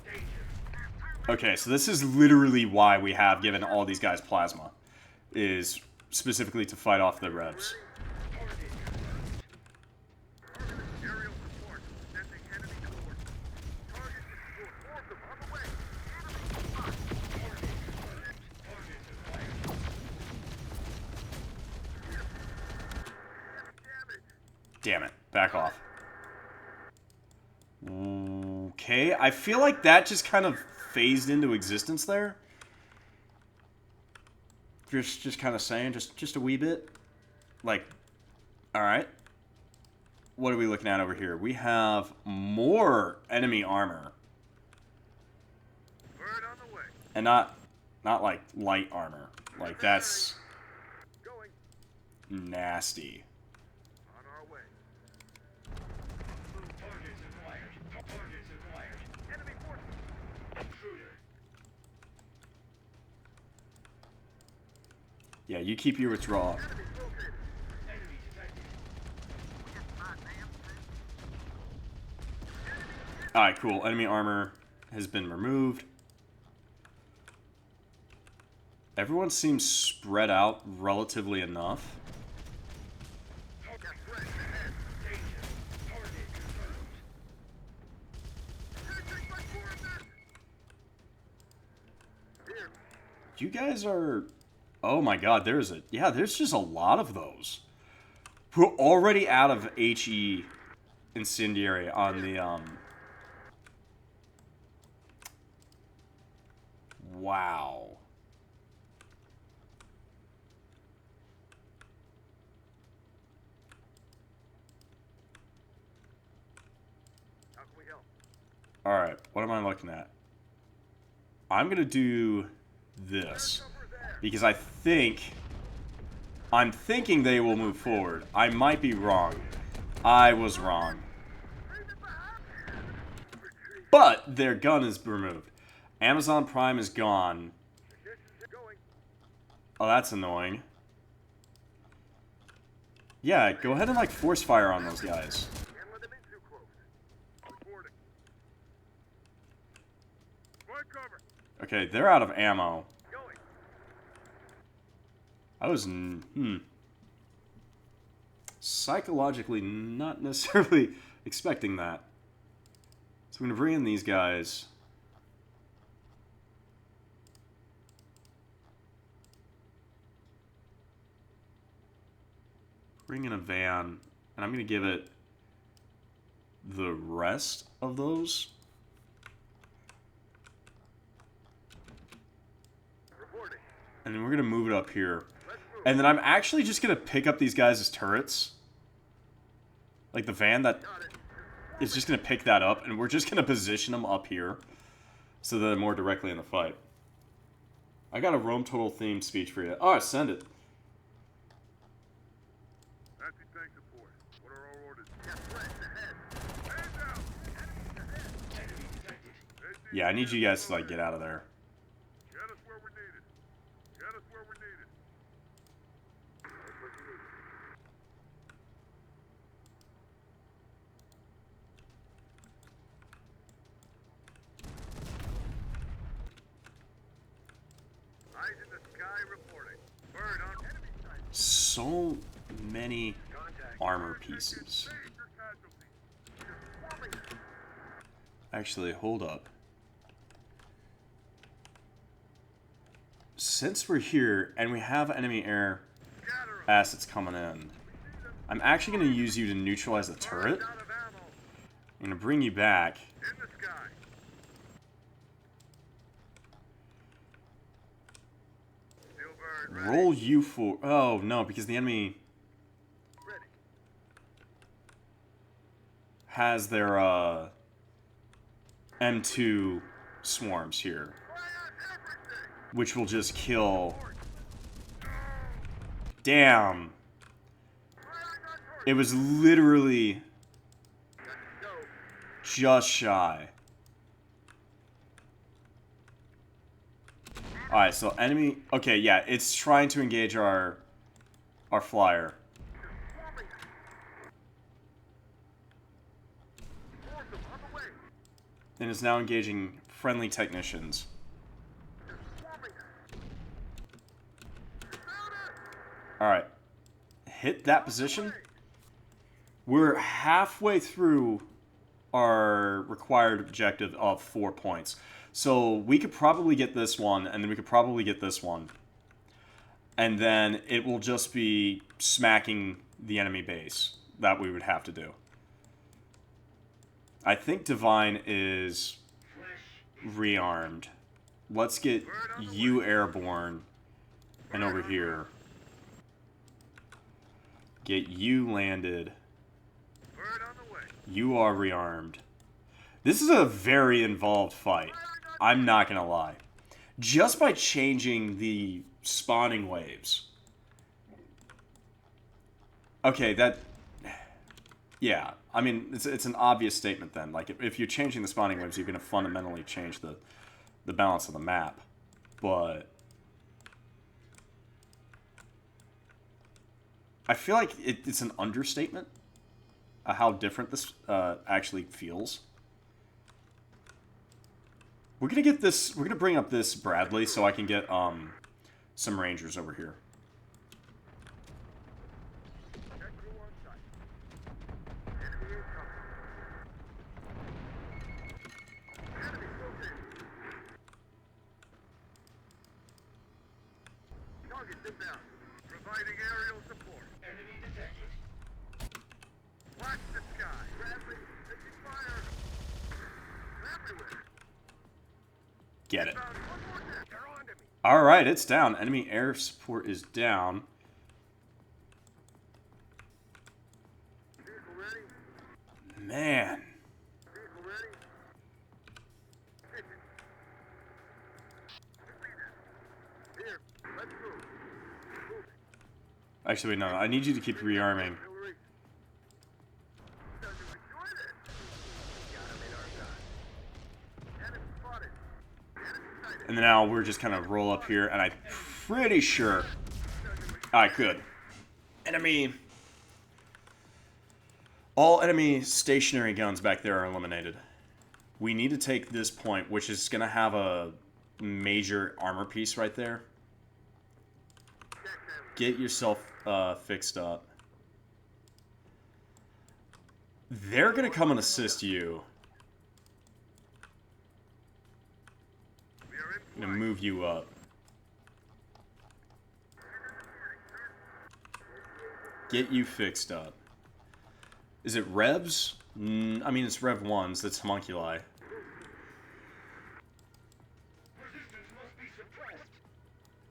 Danger. Okay, so this is literally why we have given all these guys plasma. Is specifically to fight off the revs. Aerial support. Sending enemy cohort. Target is north of on the way. Damn it. Back off. Okay, I feel like that just kind of phased into existence there. Just kind of saying, just a wee bit. Like, alright. What are we looking at over here? We have more enemy armor. Bird on the way. And not like light armor. Like, that's Going. nasty. On our way. Enemy forces. Yeah, you keep your withdrawal. Enemies located. Alright, cool. Enemy armor has been removed. Everyone seems spread out relatively enough. You guys are... Oh my god, there's just a lot of those. We're already out of HE Incendiary on the, Wow. How can we help? Alright, what am I looking at? I'm gonna do this. Because I'm thinking they will move forward. I might be wrong. I was wrong. But their gun is removed. Amazon Prime is gone. Going. Oh, that's annoying. Yeah, go ahead and, like, force fire on those guys. Can't let them in too close. Reporting. Find cover. Okay, they're out of ammo. Going. I was, psychologically not necessarily expecting that. So I'm going to bring in these guys. Bring in a van, and I'm going to give it the rest of those. Reporting. And then we're going to move it up here. Let's move. And then I'm actually just going to pick up these guys as turrets. Like the van that Got it. is just going to pick that up, and we're just going to position them up here so that they're more directly in the fight. I got a Rome Total themed speech for you. Oh, send it. Anti-tank support. What are our orders? Got threats ahead. Hands out. Enemies ahead. Enemy detected. Yeah, I need you guys to, like, get out of there. Get us where we're needed. Get us where we're needed. That's what you need. Eyes in the sky reporting. Bird on enemy side. So many Contact. armor pieces. Major casualties. Forming. Actually, hold up. Since we're here and we have enemy air Scatter 'em. assets coming in, I'm actually going to use you to neutralize the turret. Out of ammo. I'm going to bring you back. In the sky. Steel bird ready. Roll you for... Oh, no, because the enemy Ready. has their, M2 swarms here. Fire everything. which will just kill. Damn. It was literally just shy. Alright, so enemy... Okay, yeah, it's trying to engage our flyer. And is now engaging friendly technicians. Alright. Hit that position. We're halfway through our required objective of 4 points. So we could probably get this one, and then we could probably get this one. And then it will just be smacking the enemy base that we would have to do. I think Divine is rearmed. Let's get you airborne and over here. Get you landed. You are rearmed. This is a very involved fight. I'm not gonna lie. Just by changing the spawning waves. Okay, that... Yeah, I mean, it's an obvious statement then. Like, if you're changing the spawning waves, you're gonna fundamentally change the balance of the map. But... I feel like it's an understatement how different this actually feels. We're gonna get this. We're gonna bring up this Bradley so I can get some Rangers over here. Target inbound. Providing aerial support. Enemy detected. Watch the sky. Bradley, taking fire. Everywhere. Get it. One more deck. They're on to me. Alright, it's down. Enemy air support is down. Vehicle ready. Man. Vehicle ready. Hit it. Here, let's move. Move it. Actually, wait, no. I need you to keep rearming. Hillary. Doesn't enjoy this. Got him in our gun. Enemy spotted. Enemy sighted. And then now we're just kind of roll up here, and I'm pretty sure... Alright, good. Enemy... All enemy stationary guns back there are eliminated. We need to take this point, which is going to have a major armor piece right there. Get yourself fixed up. They're going to come and assist you. We are in I'm going to move you up. Get you fixed up. Is it Revs? I mean, it's Rev 1s. That's homunculi.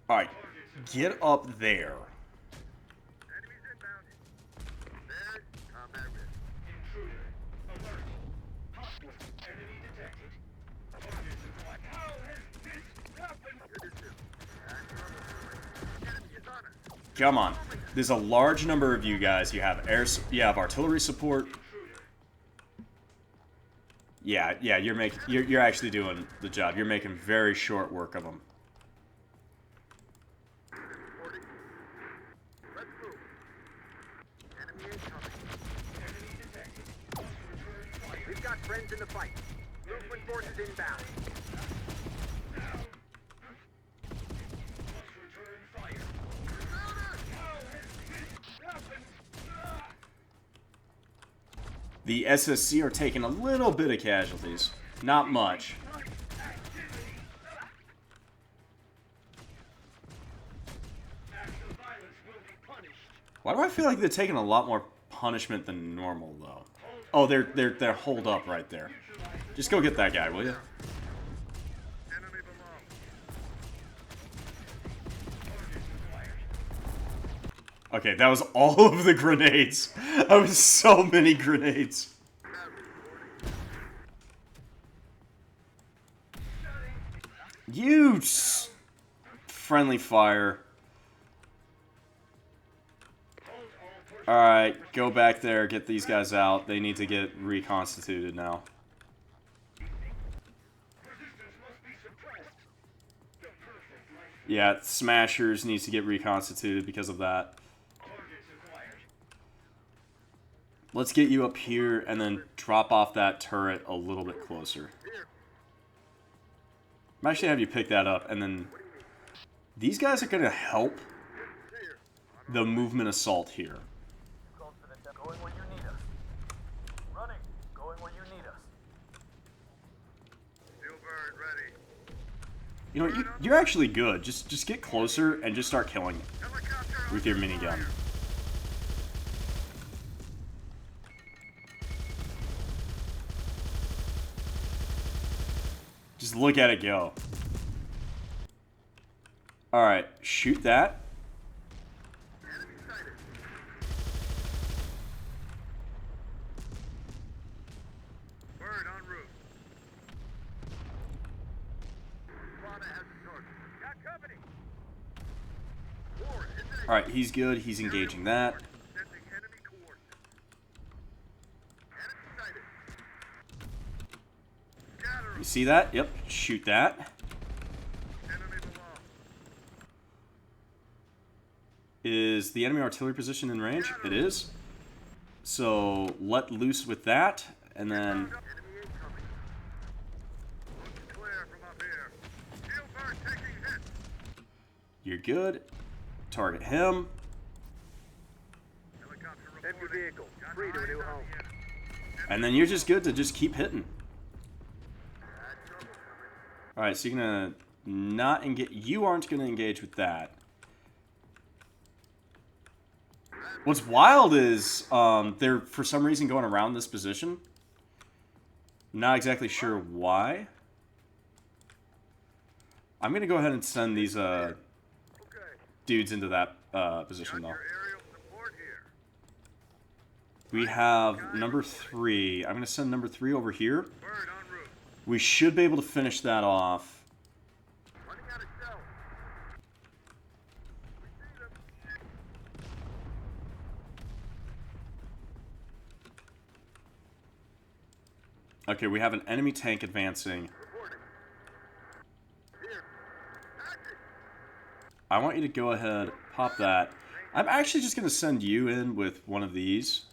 Alright. Get up there. Enemies inbound. There's combat risk. Intruder. Alert. Hostile. Enemy detected. What the hell has this happened? Good as new. Enemy is on us. Come on. There's a large number of you guys. You have artillery support. Yeah, you're actually doing the job. You're making very short work of them. Reporting. Let's move. Enemy incoming. Enemy detected. Must return fire. We've got friends in the fight. Movement forces inbound. Must return fire. The SSC are taking a little bit of casualties. Not much. Acts of violence will be punished. Why do I feel like they're taking a lot more punishment than normal, though? Oh, they're holed up right there. Just go get that guy, will you? Enemy below. Okay, that was all of the grenades. That was so many grenades. You Friendly fire. Hold all forces. Alright, go back there, get these guys out. They need to get reconstituted now. Resistance must be suppressed. The perfect life Yeah, Smashers needs to get reconstituted because of that. targets acquired. Let's get you up here and then drop off that turret a little bit closer. I'm actually have you pick that up, and then these guys are going to help the movement assault here. Called for the going where you need us. Running, going where you need us. Steel bird ready. You know, you're actually good. Just get closer and just start killing it Helicopter with your minigun. Just look at it go. Alright, shoot that. Enemy sighted. Bird en route. Plana has the target. Got company. War is a Alright, he's good. He's engaging that. sending enemy coordinates. Enemy sighted. Scatter. You see that? Yep, shoot that. Enemy below. Is the enemy artillery position in range? It is. So let loose with that, and then Enemy incoming. Looks clear from up here. Steel bird taking hit. you're good. Target him. Helicopter Empty reporting. vehicle, Got free to a eyes new on home. the enemy. And then you're just good to just keep hitting. Bad trouble coming. Alright, so you're gonna not engage. You aren't gonna engage with that. What's wild is they're for some reason going around this position. Not exactly sure why. I'm gonna go ahead and send these Okay. dudes into that position Got though. your aerial support here. We have number 3. I'm gonna send number 3 over here. Bird en route. We should be able to finish that off. Running out of shells. We see them. Okay, we have an enemy tank advancing. Reporting. Here. Acting. I want you to go ahead, pop that. I'm actually just gonna send you in with one of these.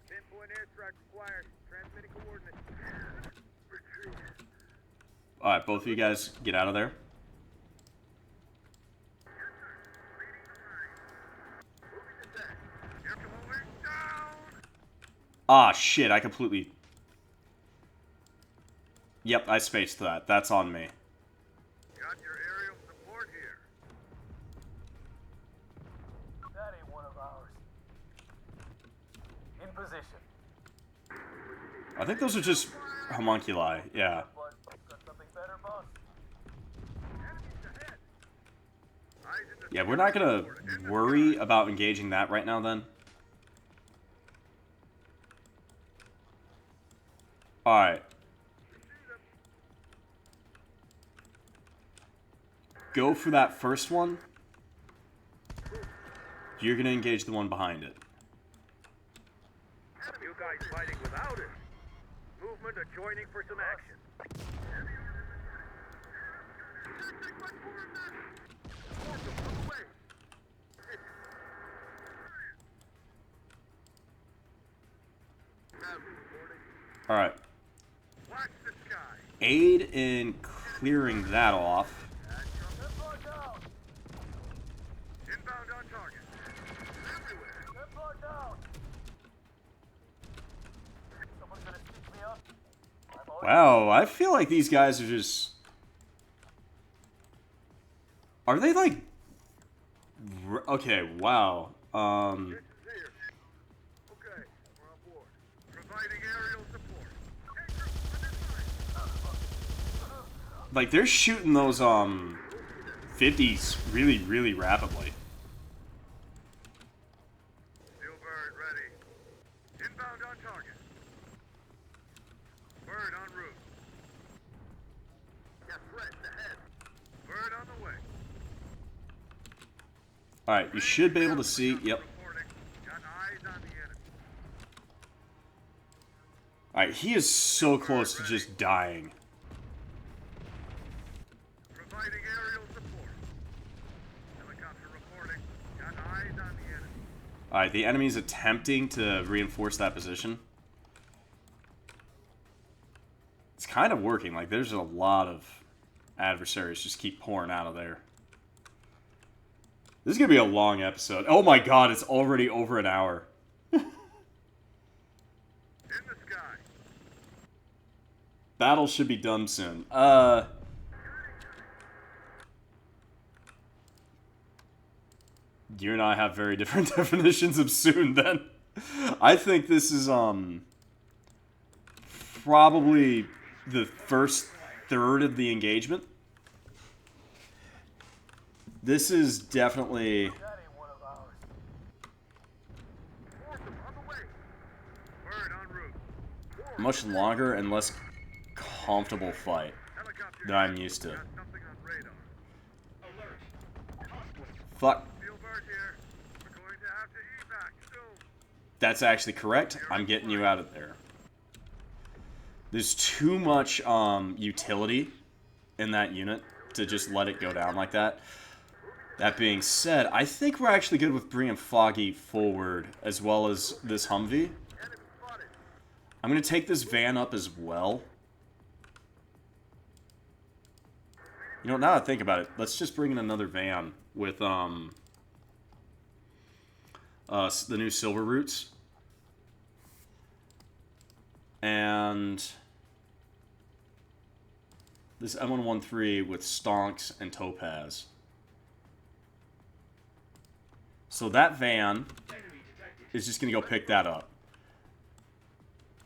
Pinpoint airstrike required. Transmitting coordinates. Retreat. Alright, both of you guys get out of there. Moving to set. Artillery down. Ah, shit, I completely... Yep, I spaced that. That's on me. Got your aerial support here. That ain't one of ours. In position. I think those are just homunculi, yeah. But got something better, boss. Enemies ahead. Eyes in the Yeah, we're not gonna forward. In the worry sky. about engaging that right now then. Alright. Go for that first one. You're gonna engage the one behind it. You guys fighting without it. Movement or joining for some action. Take much more than that. Force them on the way. Nav reporting. Alright. Watch the sky. Aid in clearing that off. Templar down. Inbound on target. Everywhere. Templar down. Someone's gonna stitch me up. I'm on Wow, I feel like these guys are just... Are they like... Okay, wow. This is here. Okay, we're on board. Providing aerial support. Hey, crew, under fire. Like, they're shooting those, 50s really, really rapidly. Steel bird ready. Inbound on target. Bird en route. Got threats ahead. Bird on the way. Alright, you should be able to see. Yep. Reporting. Got eyes on the enemy. Alright, he is so close to just dying. Providing aerial support. Helicopter reporting. Got eyes on the enemy. Alright, the enemy's attempting to reinforce that position. It's kind of working. Like, there's a lot of adversaries just keep pouring out of there. This is going to be a long episode. Oh my god, it's already over an hour. In the sky. Battle should be done soon. You and I have very different definitions of soon then. I think this is, probably the first third of the engagement. This is definitely... That ain't one of ours. Force them on the way. Bird en route. a much longer and less comfortable fight Helicopter. than I'm used to. Got something on radar. Alert. Hostile. Fuck. Steel bird here. We're going to have to evac soon. That's actually correct. I'm getting you out of there. There's too much utility in that unit to just let it go down like that. That being said, I think we're actually good with bringing Foggy forward as well as this Humvee. Enemy spotted. I'm going to take this van up as well. You know, now that I think about it, let's just bring in another van with the new Silver Roots. And this M113 with Stonks and Topaz. So that van is just going to go pick that up.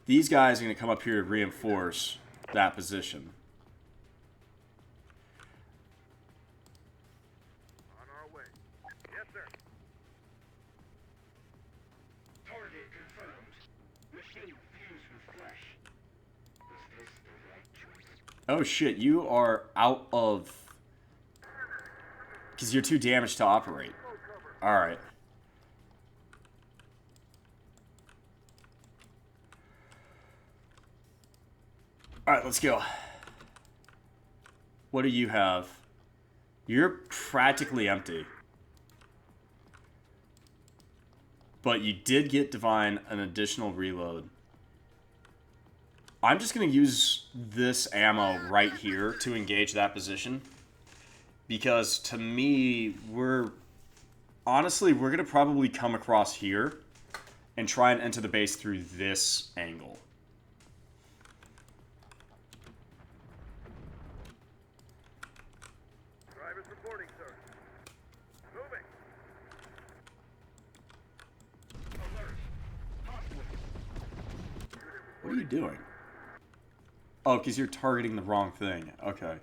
These guys are going to come up here to reinforce that position. On our way. Yes, sir. Target confirmed. Machine fused with flesh. Was this the right choice? Oh shit, you are out of... Because you're too damaged to operate. Alright. Alright, let's go. What do you have? You're practically empty. But you did get Divine an additional reload. I'm just going to use this ammo right here to engage that position. Because to me, honestly, we're going to probably come across here and try and enter the base through this angle. Drivers reporting, sir. Moving. Alert. Hostile. What are you doing? Oh, because you're targeting the wrong thing. Okay.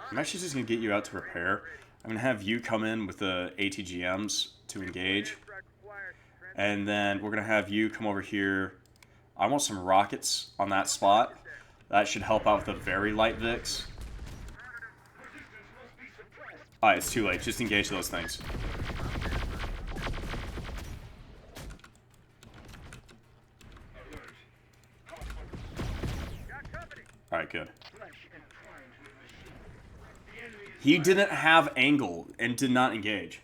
I'm actually just going to get you out to repair. I'm going to have you come in with the ATGMs to engage. Track required. And then we're going to have you come over here. I want some rockets on that spot. That should help out with the very light Vicks. Alright, it's too late. Just engage those things. Got company. Alright, good. Flesh and primed with machine. The enemy is He didn't have angle and did not engage.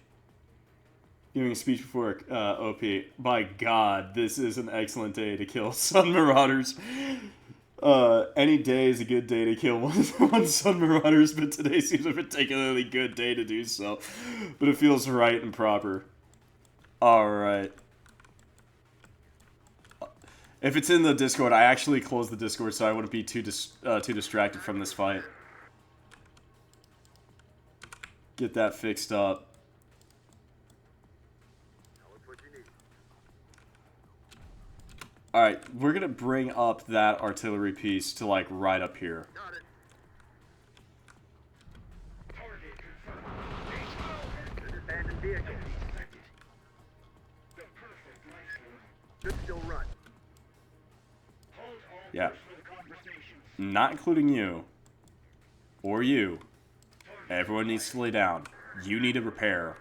Giving a speech before OP. By God, this is an excellent day to kill Sun Marauders. Any day is a good day to kill one Sun Marauders, but today seems a particularly good day to do so. But it feels right and proper. Alright. If it's in the Discord, I actually closed the Discord so I wouldn't be too distracted from this fight. Get that fixed up. Tell us what you need. Alright, we're gonna bring up that artillery piece to, like, right up here. Got it. target confirmed. An abandoned vehicle. Enemy detected. The perfect life form. Should still run. Hold all Yeah. personal conversations. Not including you. Or you. Everyone needs to lay down. You need to repair.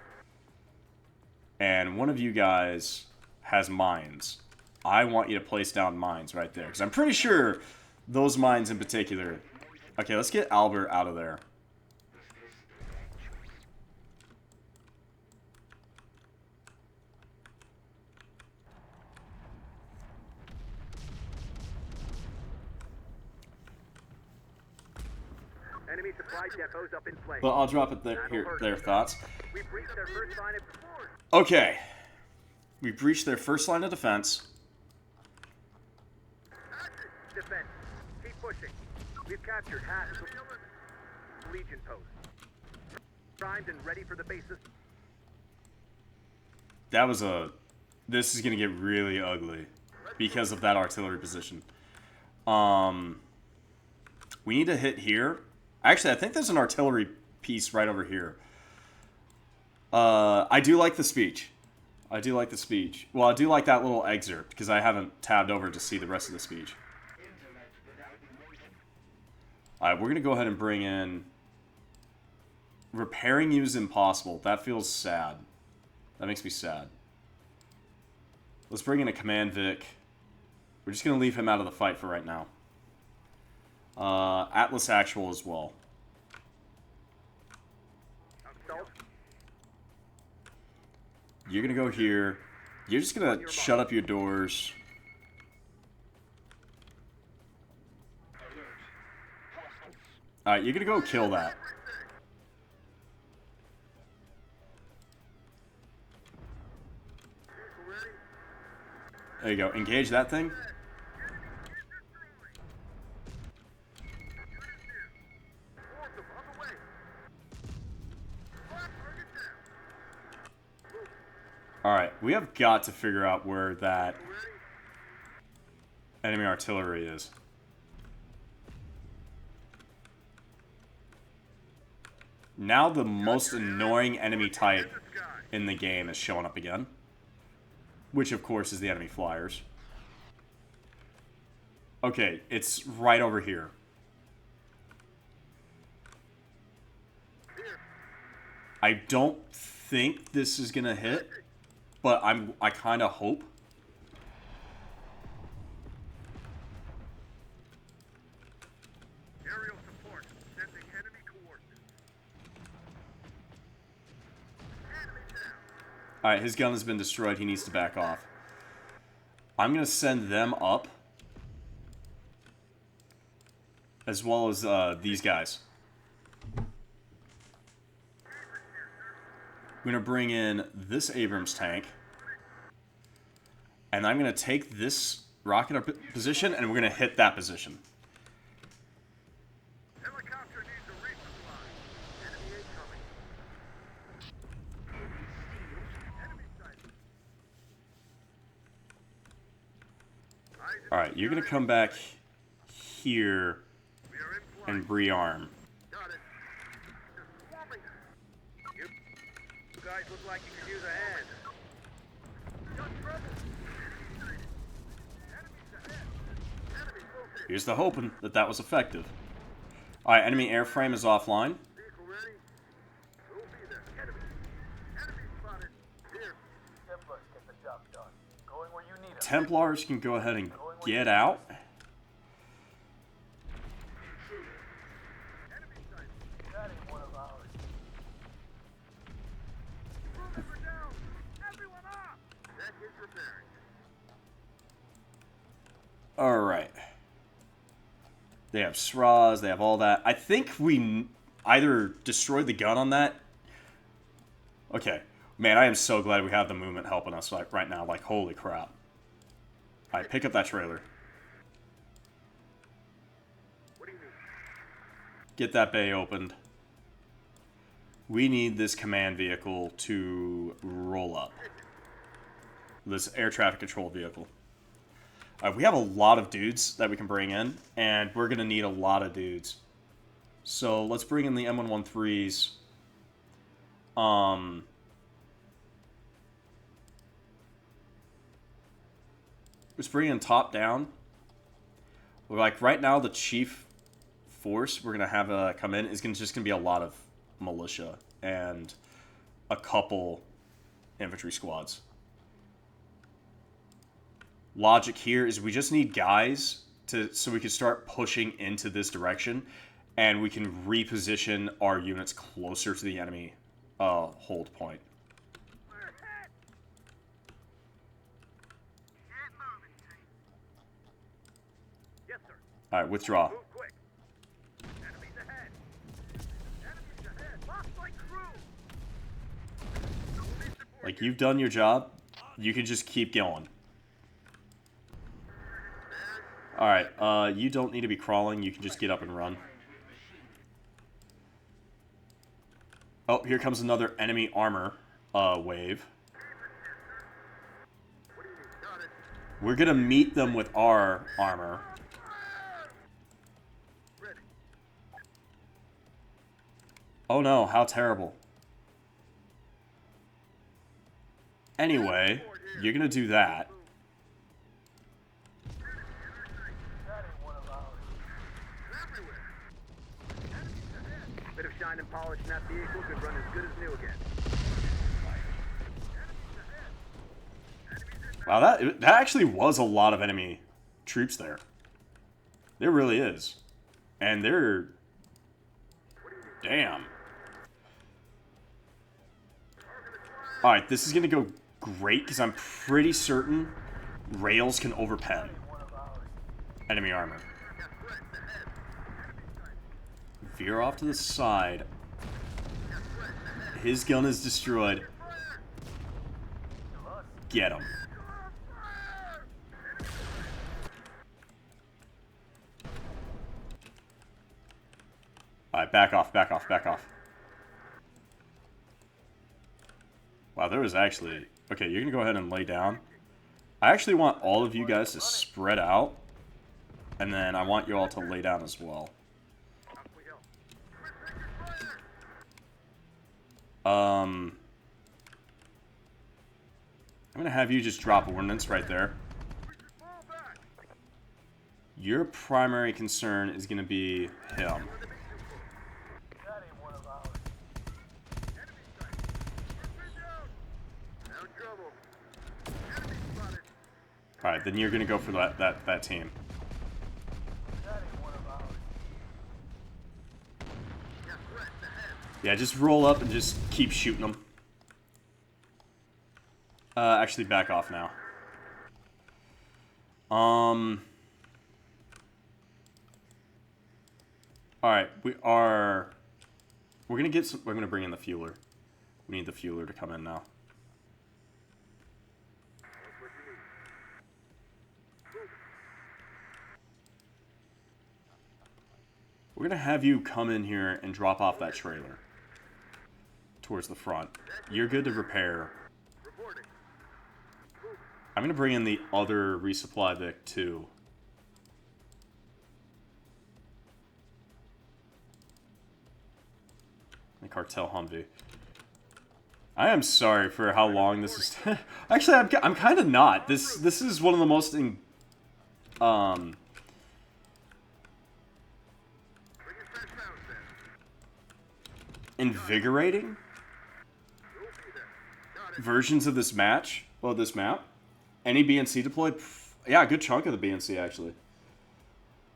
And one of you guys has mines. I want you to place down mines right there. Because I'm pretty sure those mines in particular... Okay, let's get Albert out of there. Enemy supply depots up in place. But I'll drop it there. Here, their thoughts. We breached their first line of support. Okay. We breached their first line of defense. Defense. Keep pushing. We've captured half of the Legion post. Primed and ready for the bases. That was a... This is going to get really ugly because of that artillery position. We need to hit here. Actually, I think there's an artillery piece right over here. I do like the speech. I do like the speech. Well, I do like that little excerpt because I haven't tabbed over to see the rest of the speech. Alright, we're going to go ahead and bring in... Repairing you is impossible. That feels sad. That makes me sad. Let's bring in a Command Vic. We're just going to leave him out of the fight for right now. Atlas Actual as well. You're going to go here. You're just going to shut up your doors. Alright, you're going to go kill that. There you go. Engage that thing. Alright, we have got to figure out where that enemy artillery is. Now the most annoying enemy type in the game is showing up again. Which, of course, is the enemy flyers. Okay, it's right over here. I don't think this is gonna hit, but I kind of hope. Aerial support. Sending enemy coordinates. Enemy down. Alright, his gun has been destroyed. He needs to back off. I'm going to send them up. As well as these guys. I'm going to bring in this Abrams tank. And I'm going to take this rocket position and we're going to hit that position. Helicopter needs a resupply. Enemy incoming. Enemy sighted. Alright, you're going to come back here We are in flight. and rearm. Got it. They're swarming us. You guys look like you could use a hand. Got trouble. Enemies ahead. Enemy located. Here's the hoping that that was effective. Alright, enemy airframe is offline. Vehicle ready. We'll be there. Enemy spotted. Here. Templars get the job done. Going where you need them. Templars can go ahead and get out. Enemy sighted. That is one of ours. Moving down. Everyone up. That is repairing. Alright. They have SRAs, they have all that. I think we either destroyed the gun on that. Okay. Man, I am so glad we have the movement helping us right now. Like, holy crap. Alright, pick up that trailer. What do you need? Get that bay opened. We need this command vehicle to roll up. This air traffic control vehicle. We have a lot of dudes that we can bring in, and we're going to need a lot of dudes. So let's bring in the M113s. Let's bring in top down. Like right now, the chief force we're going to have come in is just going to be a lot of militia and a couple infantry squads. Logic here is we just need guys so we can start pushing into this direction, and we can reposition our units closer to the enemy hold point. Yes, sir. All right, withdraw. Move quick. Enemies ahead. Enemies ahead. Lost my crew. Like, you've done your job. You can just keep going. Alright, you don't need to be crawling. You can just get up and run. Oh, here comes another enemy armor wave. We're gonna meet them with our armor. Oh no, how terrible. Anyway, you're gonna do that. That ain't one of ours. Bit of shine and polish in that vehicle could run as good as new again. Wow, that actually was a lot of enemy troops there. There really is. And they're... Damn. Alright, this is going to go great, because I'm pretty certain rails can overpen enemy armor. Veer off to the side. His gun is destroyed. Get him. Alright, back off, back off, back off. Wow, there was actually... Okay, you're going to go ahead and lay down. I actually want all of you guys to spread out. And then I want you all to lay down as well. I'm going to have you just drop ordnance right there. Your primary concern is going to be him. That ain't one of ours. No trouble. Enemy spotted. Alright, then you're going to go for that team. That ain't one of ours. Yeah, just roll up and just keep shooting them. Actually, back off now. Alright, we're gonna get some... We're gonna bring in the fueler. We need the fueler to come in now. We're gonna have you come in here and drop off that trailer towards the front. You're good to repair. I'm gonna bring in the other resupply Vic too. The cartel Humvee. I am sorry for how long this is. Actually, I'm kind of not. This is one of the most invigorating versions of this match. Well, this map. Any BNC deployed? Yeah, a good chunk of the BNC actually.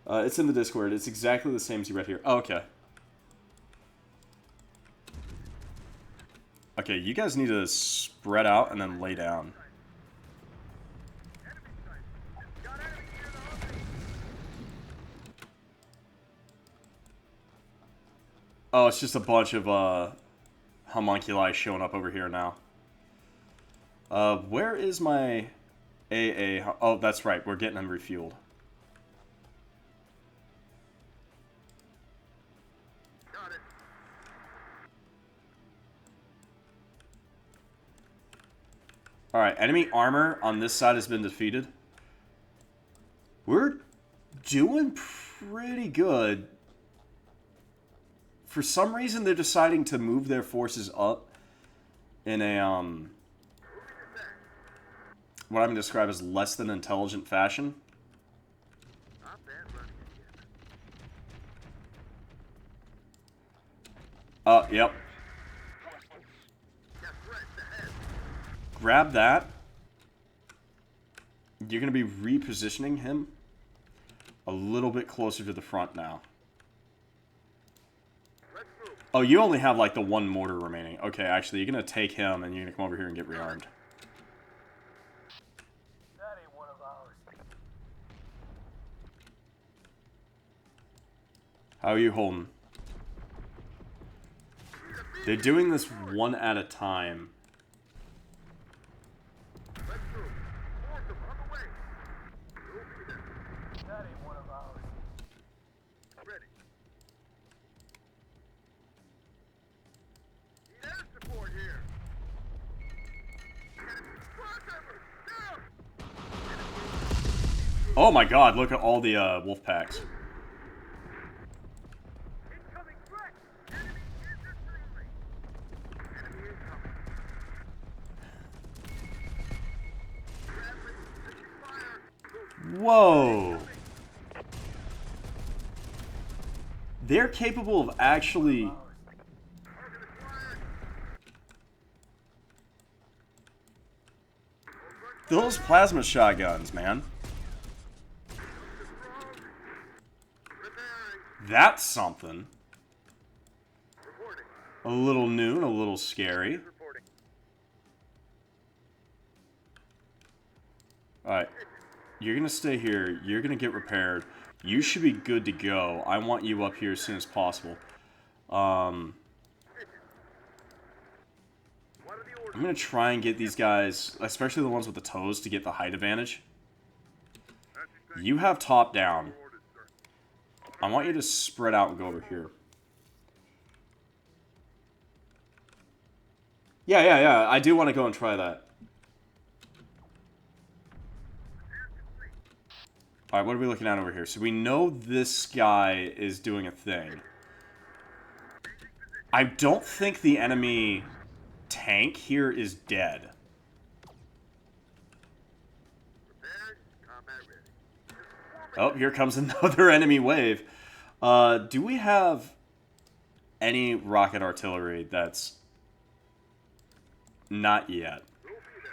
It's in the Discord. It's exactly the same as you read here. Oh, okay. Okay, you guys need to spread out and then lay down. Oh, it's just a bunch of homunculi showing up over here now. Where is my AA? Oh, that's right. We're getting them refueled. Alright, enemy armor on this side has been defeated. We're doing pretty good. For some reason, they're deciding to move their forces up in a, what I'm going to describe as less than intelligent fashion. Yep. Got threats ahead. Grab that. You're going to be repositioning him a little bit closer to the front now. Let's move. Oh, you only have like the one mortar remaining. Okay, actually, you're going to take him and you're going to come over here and get rearmed. That ain't one of ours. How are you holding? They're doing this one at a time. Let's move. Force them on the way. We'll be there. That ain't one of ours. Ready. Need air support here. Crossovers! Down! Oh my god, look at all the wolf packs. Incoming threat! Enemy infantry! Enemy incoming. Bradley, taking fire! Move. Whoa. They're capable of actually... Target acquired. Those plasma shotguns, man. Repairing. That's something. Reporting. A little new and a little scary. Reporting. Alright. You're gonna stay here. You're gonna get repaired. You should be good to go. I want you up here as soon as possible. What are the I'm orders? gonna try and get these guys, especially the ones with the toes, to get the height advantage. You have top down. Orders, sir. I want you to spread out and go over here. Yeah. I do want to go and try that. Alright, what are we looking at over here? So we know this guy is doing a thing. I don't think the enemy tank here is dead. Prepared. Combat ready. Oh, here comes another enemy wave. Do we have any rocket artillery that's... Not yet. We'll be there.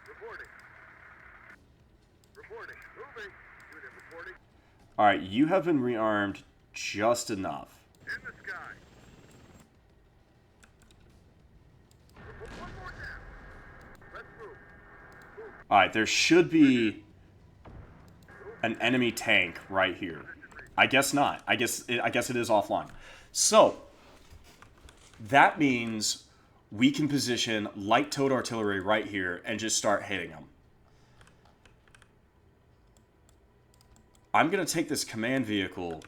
Reporting. Reporting. Moving. Unit reporting. Alright, you have been rearmed just enough. In the sky. One more down. Let's move. Alright, there should be an enemy tank right here. I guess not. I guess it is offline. So, that means we can position light-towed artillery right here and just start hitting them. I'm going to take this command vehicle.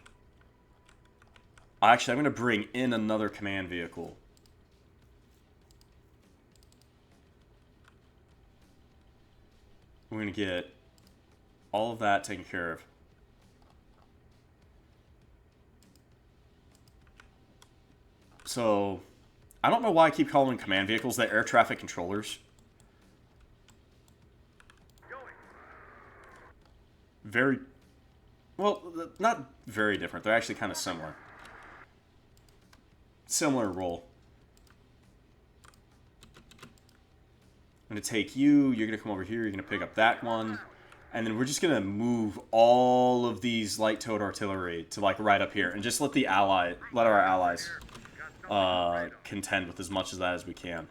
Actually, I'm going to bring in another command vehicle. We're going to get all of that taken care of. So, I don't know why I keep calling them command vehicles. They're air traffic controllers. Going. Very... Well, not very different. They're actually kind of similar. Similar role. I'm going to take you. You're going to come over here. You're going to pick up that one. And then we're just going to move all of these light-towed artillery to, like, right up here. And just let our allies contend with as much of that as we can.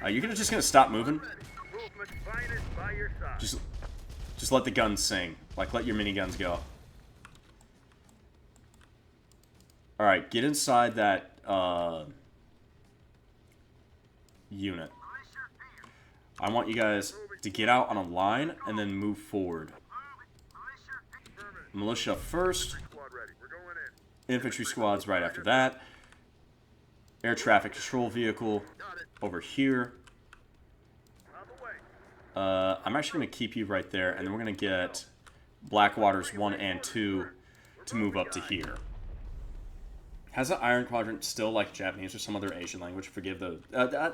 You're just going to stop moving? Movement finest by your side. Just let the guns sing. Like, let your miniguns go. Alright, get inside that, unit. I want you guys to get out on a line and then move forward. Militia first. Squad ready. We're going in. Infantry squads right after that. Air traffic control vehicle Got it. over here. On the way. I'm actually going to keep you right there, and then we're going to get Blackwaters 1 and 2 to move up to here. Has the Iron Quadrant still like Japanese or some other Asian language? Forgive the...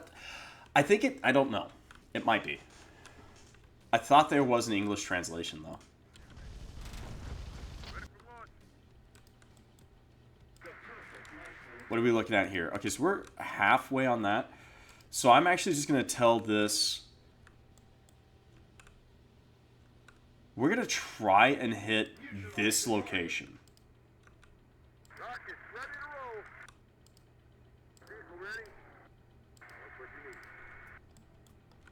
I think it... I don't know. It might be. I thought there was an English translation, though. Ready for launch. What are we looking at here? Okay, so we're halfway on that. So I'm actually just going to tell this... We're going to try and hit this location. Rocket, ready to roll. Vehicle ready? That's what you need.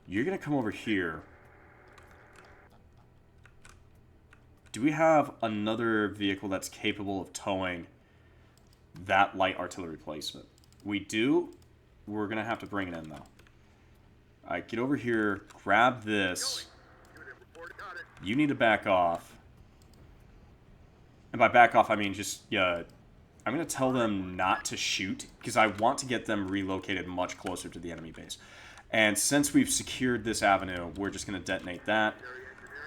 You're going to come over here. Do we have another vehicle that's capable of towing that light artillery placement? We do. We're going to have to bring it in, though. Alright, get over here. Grab this. Unit report, got it. You need to back off. And by back off, I mean just, I'm going to tell them not to shoot, because I want to get them relocated much closer to the enemy base. And since we've secured this avenue, we're just going to detonate that.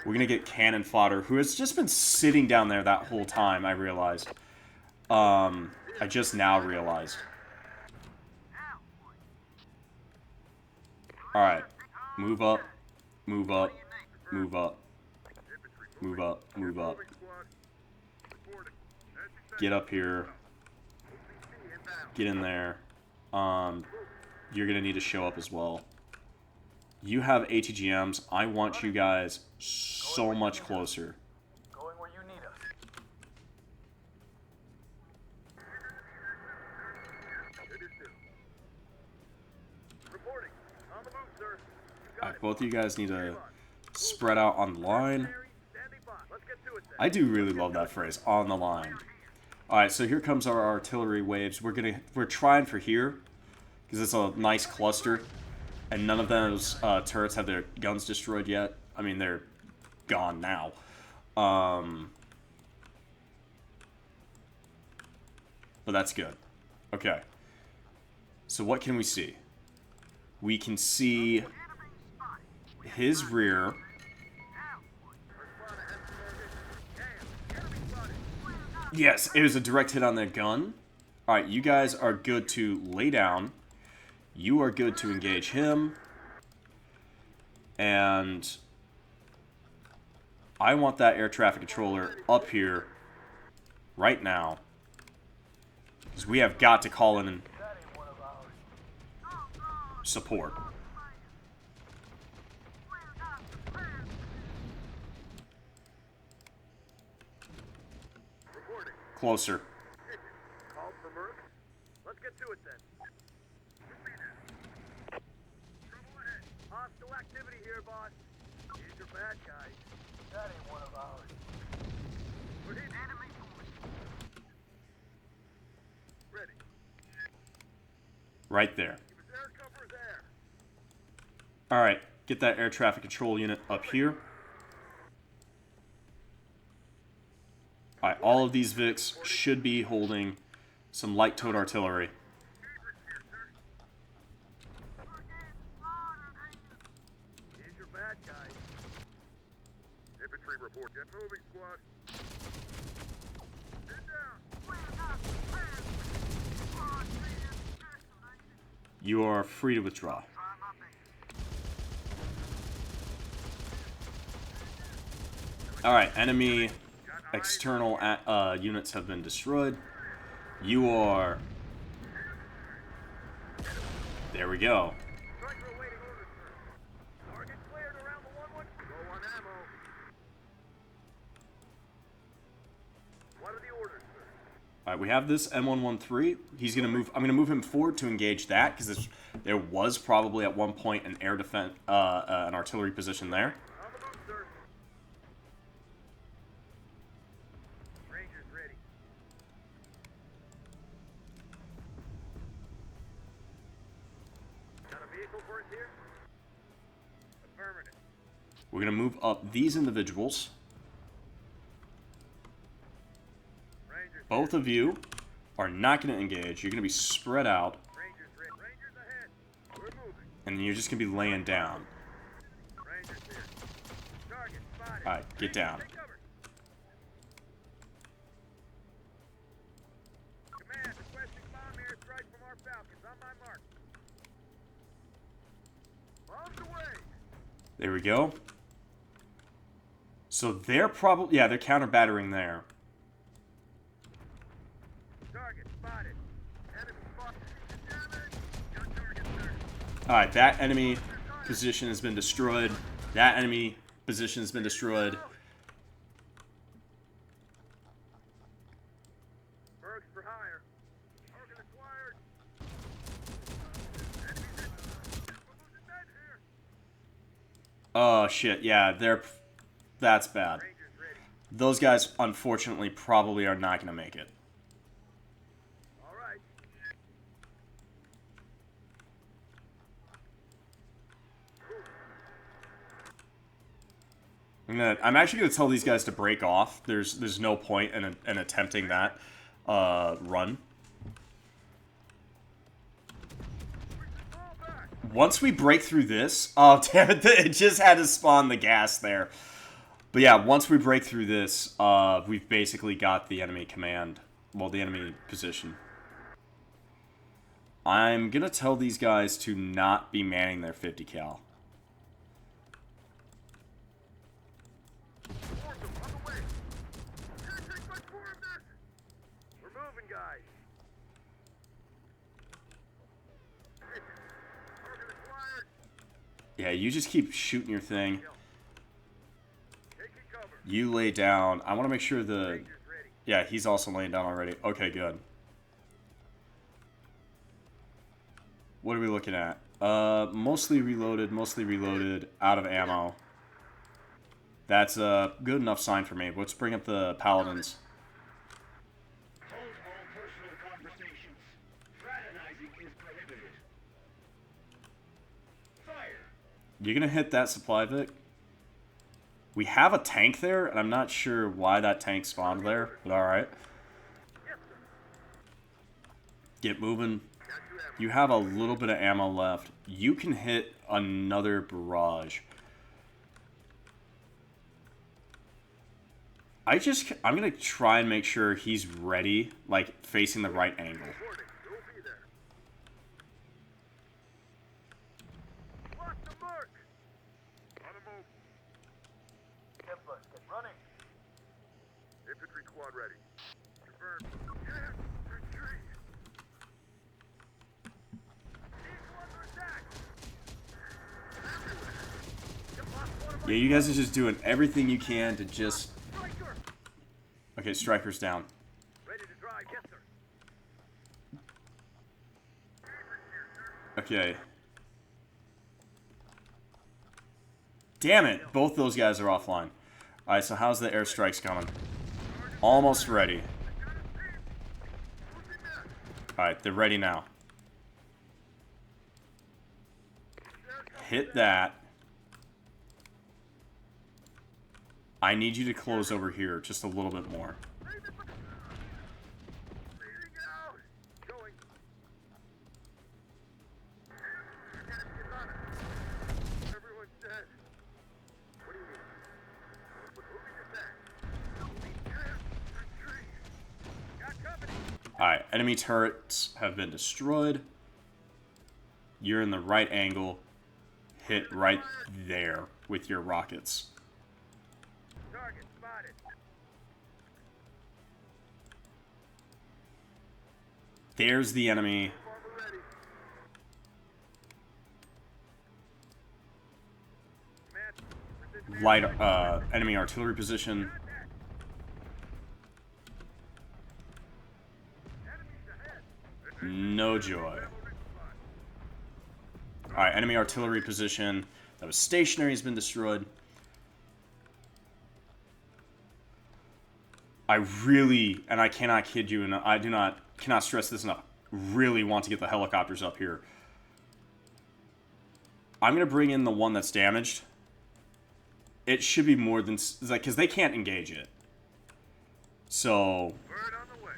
We're going to get cannon fodder, who has just been sitting down there that whole time, I realized. I just now realized. Alright. Move up. Move up. Move up. Move up. Move up. Moving squad. Reporting. Get up here. Get in there. You're going to need to show up as well. You have ATGMs. I want you guys so much closer. Going where you need us. Reporting. On the move, sir. Alright, both of you guys need to spread out on the line. Standing by. Let's get to it then. I do really love that phrase, on the line. Alright, so here comes our artillery waves. We're trying for here, because it's a nice cluster. And none of those turrets have their guns destroyed yet. I mean, they're gone now. But that's good. Okay. So what can we see? We can see his rear. Yes, it was a direct hit on the gun. Alright, you guys are good to lay down. You are good to engage him. And I want that air traffic controller up here right now. Because we have got to call in and That ain't one of ours. support. Reporting. Closer. Call for Merc. Let's get to it then. Trouble ahead. Hostile activity here, boss. Here's your bad guy. That ain't one of ours. We're hitting enemy force. Ready. Right there. Keep his air cover there. Alright, get that air traffic control unit up here. Alright, all of these Vics should be holding some light towed artillery. Here's your bad guy. Infantry report. Get moving, squad. Get down. You are free to withdraw. Alright, enemy external units have been destroyed. You are... There we go. Striker awaiting orders, sir. Target cleared around the 1-1. Low on ammo. What are the orders, sir? Alright, we have this M113. He's gonna move. I'm gonna move him forward to engage that because there was probably at one point an air defense, an artillery position there. On the move, sir. Rangers ready. Got a vehicle for us here? Affirmative. We're gonna move up these individuals. Rangers. Both of you are not gonna engage. You're gonna be spread out, Rangers ready. Rangers ahead. We're moving. and then you're just gonna be laying down. Rangers here. Target spotted. Alright, get down. Take cover. Command, requesting bomb airstrike from our Falcons. On my mark. Bombs away. There we go. So they're probably, yeah, they're counter-battering there. Target spotted. Enemy Alright, that enemy position has been destroyed. That enemy position has been destroyed. Bergs for hire. Target acquired. Enemies in. We're losing men here. Oh, shit. Yeah, that's bad. Rangers ready. Those guys, unfortunately, probably are not going to make it. All right. I'm actually going to tell these guys to break off. There's no point in attempting that run. Fall back. Once we break through this... Oh, damn it. It just had to spawn the gas there. But yeah, once we break through this, we've basically got the enemy command. Well, the enemy position. I'm going to tell these guys to not be manning their 50 cal. Force them on the way. Can't take much more of this. We're moving, guys. Target acquired. Yeah, you just keep shooting your thing. Taking cover. You lay down. I want to make sure the... Rangers ready. Yeah, he's also laying down already. Okay, good. What are we looking at? Mostly reloaded, out of ammo. That's a good enough sign for me. Let's bring up the paladins. Hold all personal conversations. Fraternizing is prohibited. Fire! You gonna hit that supply, Vic? We have a tank there, and I'm not sure why that tank spawned there, but alright. Yes, sir. Get moving. Got you ammo. You have a little bit of ammo left. You can hit another barrage. I'm gonna try and make sure he's ready, like, facing the right angle. Reporting. You'll be there. Lost the mark. On the move. Templar, get running. Infantry squad ready. Confirmed. Yeah, retreat. Equal under attack. Just lost one of my Yeah, you guys are just doing everything you can to just... striker. Okay, Striker's down. Ready to drive. Yes, sir. Okay. Damn it! Both those guys are offline. Alright, so how's the airstrikes coming? Almost ready. Alright, they're ready now. Hit that. I need you to close over here just a little bit more. Bleeding out. Going. Enemies on us. Everyone's dead. What do you mean? We're moving it back. Yeah, retreat. Got company. Alright, enemy turrets have been destroyed. You're in the right angle. Hit right there with your rockets. Target spotted. There's the enemy. Farmer ready. Command. Light, enemy artillery position. Enemies ahead. No joy. Alright, enemy artillery position. That was stationary, has been destroyed. I really, and I cannot kid you, and I cannot stress this enough, really want to get the helicopters up here. I'm going to bring in the one that's damaged. It should be more than, like, because they can't engage it. So, Bird on the way.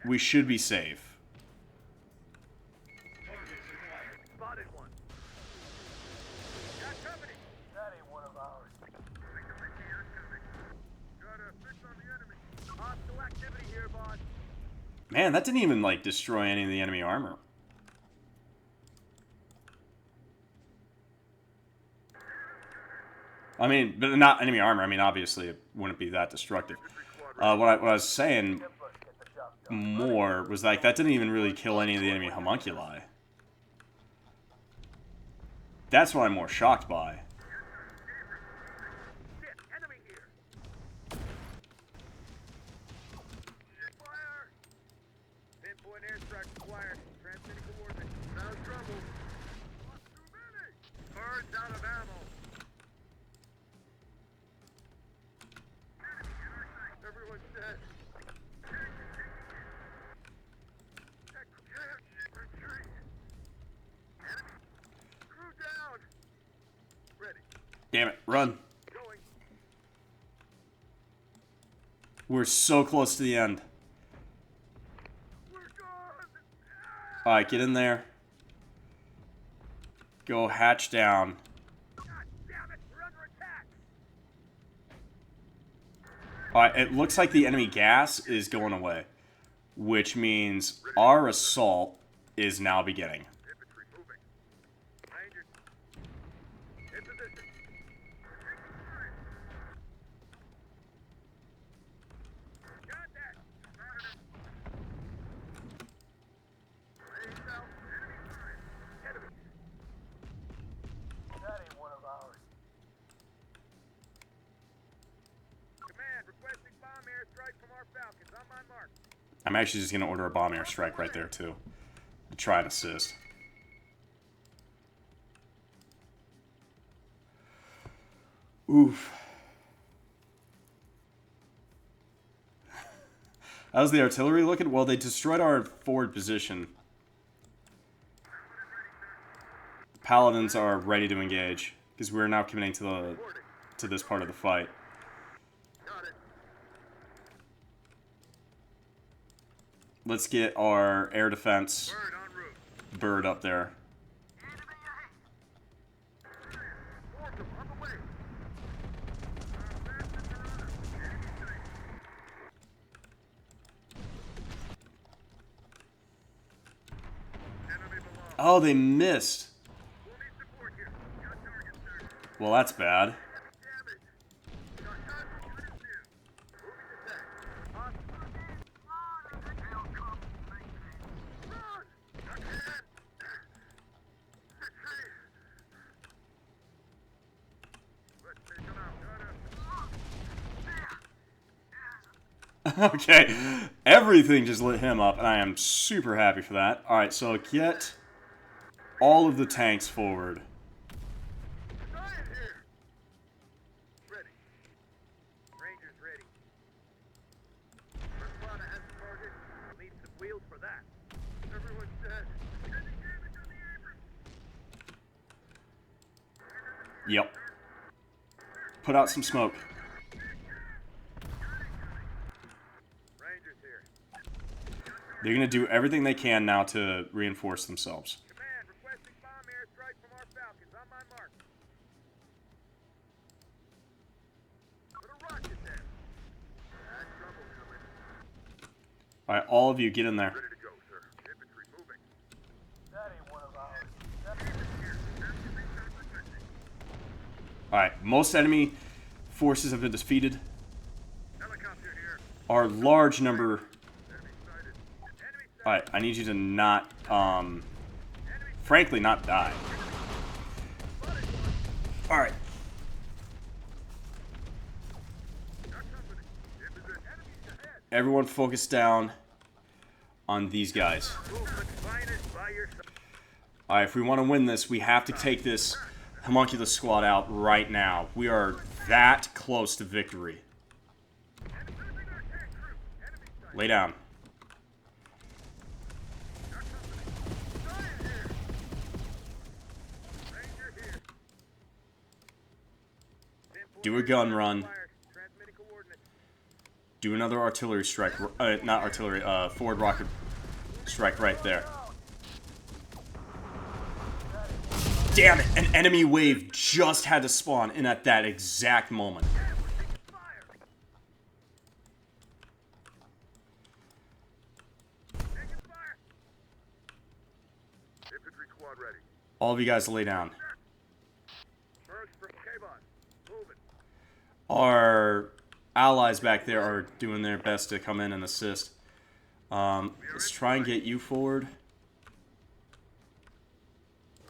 we should be safe. Spotted one. Got company. That ain't one of ours. Got a fix on the enemy. Hostile activity here, boss. Man, that didn't even, like, destroy any of the enemy armor. I mean, but not enemy armor. I mean, obviously, it wouldn't be that destructive. What I was saying Templar, get the job done. more was, like, that didn't even really kill any of the enemy homunculi. That's what I'm more shocked by. Shit, enemy here. Fire! Pinpoint airstrike required. Transmitting coordinates. Found trouble. Lost too many. Birds out of ammo. Everyone's dead. Retreat. Enemy. Crew down. Ready. Damn it, run. Going. We're so close to the end. We're gone. Alright, get in there. Go hatch down. God damn it. We're under attack. Alright, it looks like the enemy gas is going away, which means our assault is now beginning. Infantry moving. Rangers. In position. Contact. Laying south. Enemies. That ain't one of ours. Command, requesting bomb airstrike from our Falcons. On my mark. I'm actually just going to order a bomb airstrike right there, too. To try and assist. Oof. How's the artillery looking? Well, they destroyed our forward position. The Paladins are ready to engage, because we're now committing to this part of the fight. Got it. Let's get our air defense Bird en route. bird up there. Force them on the way. Enemy below. Oh, they missed. We'll need support here. Got target, sir. Well, that's bad. Damn it. Got contact with units here. Moving attack. On. Run! I can't. Retreat. Let's take them out. Got him. Okay, everything just lit him up, and I am super happy for that. Alright, so get all of the tanks forward. Giant here. Ready. Rangers ready. First spot has the target. We'll need some wheels for that. Everyone's dead. Sending damage on the Abrams. Yep. Put out some smoke. Rangers here. They're going to do everything they can now to reinforce themselves. Command, requesting bomb airstrike from our Falcons. On my mark. Put a rocket there. Bad trouble coming. Alright, all of you, get in there. Ready to go, sir. Infantry moving. That ain't one of ours. Alright, most enemy forces have been defeated. Helicopter here. Our large number... Enemy sighted. Enemy sighted. Alright, I need you to not, frankly, not die. Alright, Got company. In position. Enemies ahead. everyone focus down on these guys. Movement finest by your side. Alright, if we want to win this, we have to take this homunculus squad out right now. We are that close to victory. Enemy our tank crew. Enemy sighted. Lay down. Got company. Giant here. Ranger here. Do a gun run. Fired. Transmitting coordinates. Do another artillery strike. Not artillery, forward rocket strike right there. Damn it! An enemy wave just had to spawn in at that exact moment. Fire. Taking fire. Infantry squad ready. All of you guys lay down. First from K-Bot. Moving. Our allies back there are doing their best to come in and assist. Let's try and get you forward.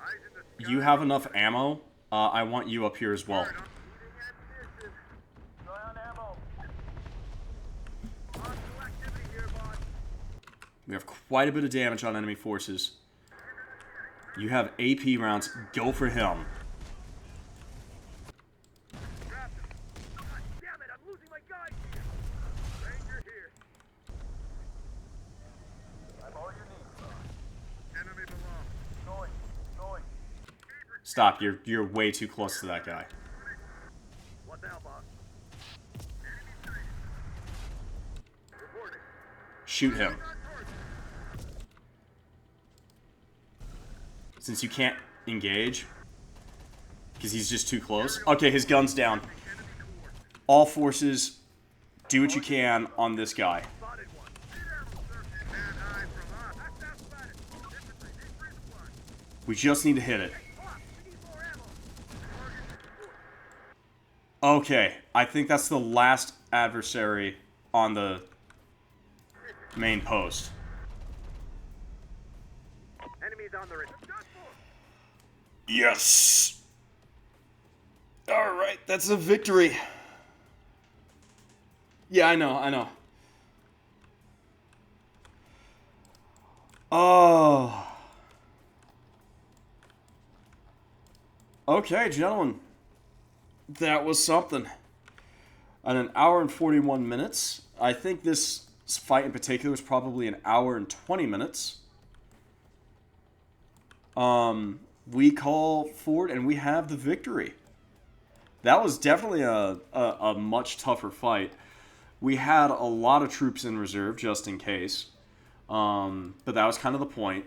Eyes in the you have enough ammo. I want you up here as well. Needing ammunition. Dry on ammo. Hostile activity here, boss. We have quite a bit of damage on enemy forces. You have AP rounds. Go for him. Trapped him. God damn it, I'm losing my guys here. Ranger here. I'm all you need, sir. Enemy below. Going. Going. Stop. You're way too close to that guy. What now, boss? Reporting. Shoot him. Since you can't engage, because he's just too close. Okay, his gun's down. All forces, do what you can on this guy. Spotted one. Man high from us. That's spotted. Infantry, need resupply. We just need to hit it. Boss, we need more ammo. Okay, I think that's the last adversary on the main post. Enemies on the ridge. Yes! Alright, that's a victory. Yeah, I know. Oh. Okay, gentlemen. That was something. At an hour and 41 minutes. I think this fight in particular was probably an hour and 20 minutes. We call forward and we have the victory. That was definitely a much tougher fight. We had a lot of troops in reserve just in case. But that was kind of the point.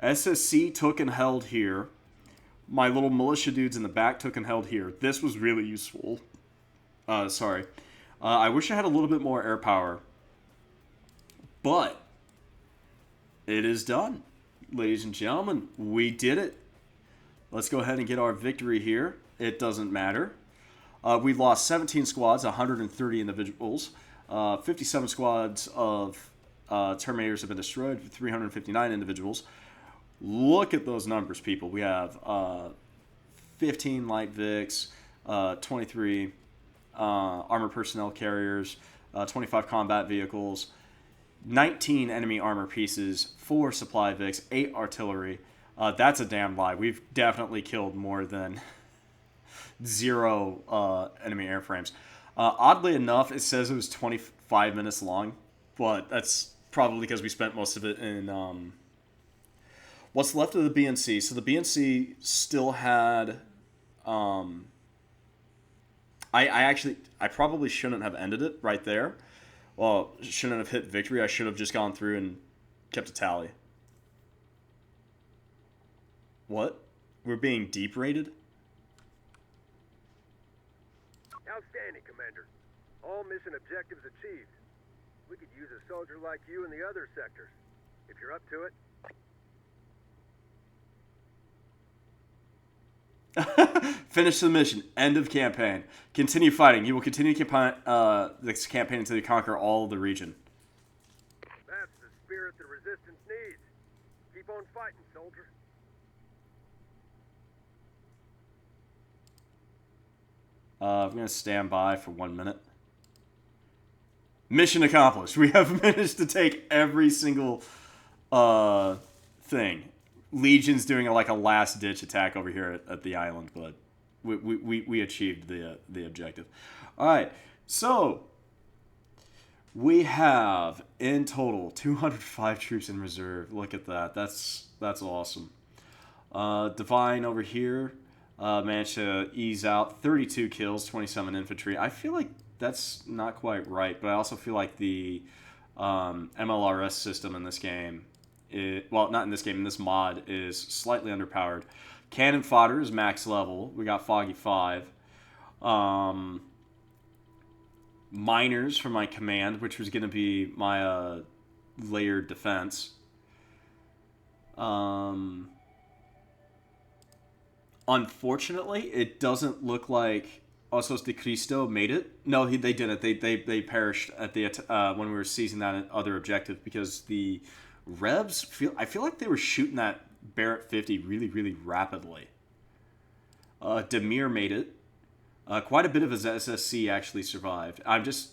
SSC took and held here. My little militia dudes in the back took and held here. This was really useful. Sorry. I wish I had a little bit more air power. But it is done. Ladies and gentlemen, we did it. Let's go ahead and get our victory here. It doesn't matter. We lost 17 squads, 130 individuals. 57 squads of Terminators have been destroyed, 359 individuals. Look at those numbers, people. We have 15 light Vics, 23 armored personnel carriers, 25 combat vehicles, 19 enemy armor pieces, 4 supply Vics, 8 artillery. That's a damn lie. We've definitely killed more than 0 enemy airframes. Oddly enough, it says it was 25 minutes long, but that's probably because we spent most of it in what's left of the BNC. So the BNC still had... I probably shouldn't have ended it right there. Well, shouldn't have hit victory. I should have just gone through and kept a tally. What? We're being deep rated? Outstanding, Commander. All mission objectives achieved. We could use a soldier like you in the other sectors. If you're up to it. Finish the mission. End of campaign. Continue fighting. You will continue this campaign until you conquer all of the region. That's the spirit the Resistance needs. Keep on fighting, soldier. I'm going to stand by for 1 minute. Mission accomplished. We have managed to take every single thing. Legion's doing like a last-ditch attack over here at the island, but we achieved the objective. All right, so we have in total 205 troops in reserve. Look at that. That's awesome. Divine over here managed to ease out 32 kills, 27 infantry. I feel like that's not quite right, but I also feel like the MLRS system in this game, well, not in this game, in this mod, is slightly underpowered. Cannon fodder is max level. We got Foggy 5. Miners for my command, which was going to be my layered defense. Unfortunately, it doesn't look like Osos de Cristo made it. No, they didn't. They perished at the when we were seizing that other objective because the Revs I feel like they were shooting that Barrett 50 really, really rapidly. Demir made it. Quite a bit of his SSC actually survived. I'm just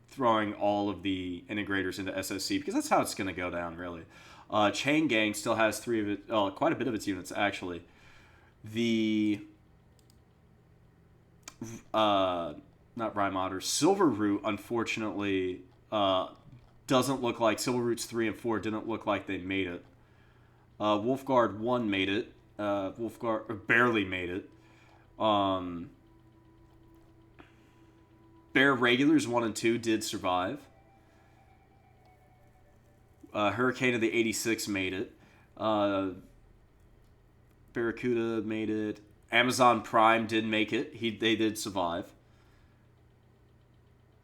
throwing all of the integrators into SSC because that's how it's going to go down, really. Chain Gang still has quite a bit of its units, actually. The not Rhyme Otter, Silver Root, unfortunately, doesn't look like Silver Roots 3 and 4 didn't look like they made it. Wolfguard 1 made it. Wolfguard barely made it. Bear Regulars 1 and 2 did survive. Hurricane of the 86 made it. Barracuda made it. Amazon Prime did make it. They did survive.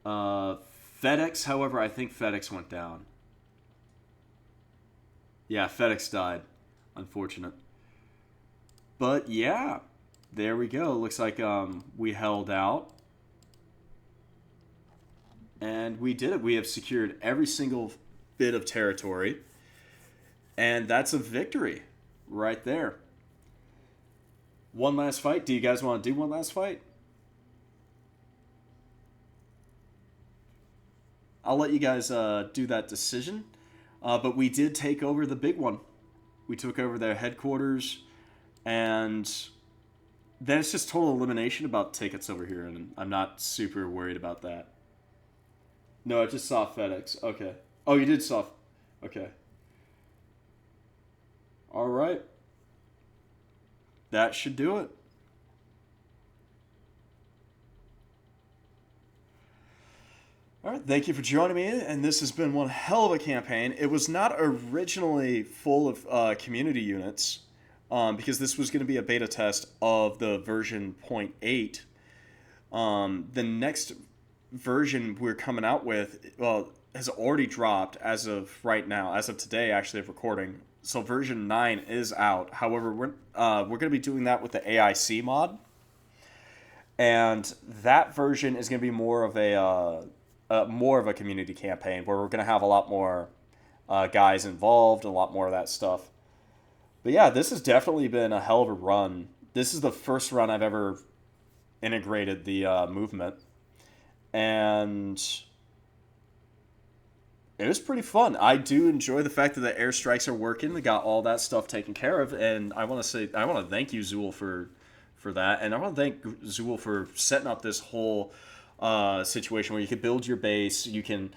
FedEx, however, I think FedEx went down. Yeah, FedEx died. Unfortunate. But yeah, there we go. Looks like we held out. And we did it. We have secured every single bit of territory. And that's a victory right there. One last fight. Do you guys want to do one last fight? I'll let you guys do that decision. But we did take over the big one. We took over their headquarters. And then it's just total elimination about tickets over here. And I'm not super worried about that. No, I just saw FedEx. Okay. Oh, you did saw... Okay. All right. That should do it. All right, thank you for joining me, and this has been one hell of a campaign. It was not originally full of community units, because this was going to be a beta test of the version 0.8. The next version we're coming out with, well, has already dropped as of right now, as of today, actually, of recording. So version 9 is out. However, we're going to be doing that with the AIC mod, and that version is going to be more of a community campaign where we're going to have a lot more guys involved, a lot more of that stuff. But yeah, this has definitely been a hell of a run. This is the first run I've ever integrated the movement, and it was pretty fun. I do enjoy the fact that the airstrikes are working. They got all that stuff taken care of, and I want to thank you, Zool, for that, and I want to thank Zool for setting up this whole situation where you can build your base. You can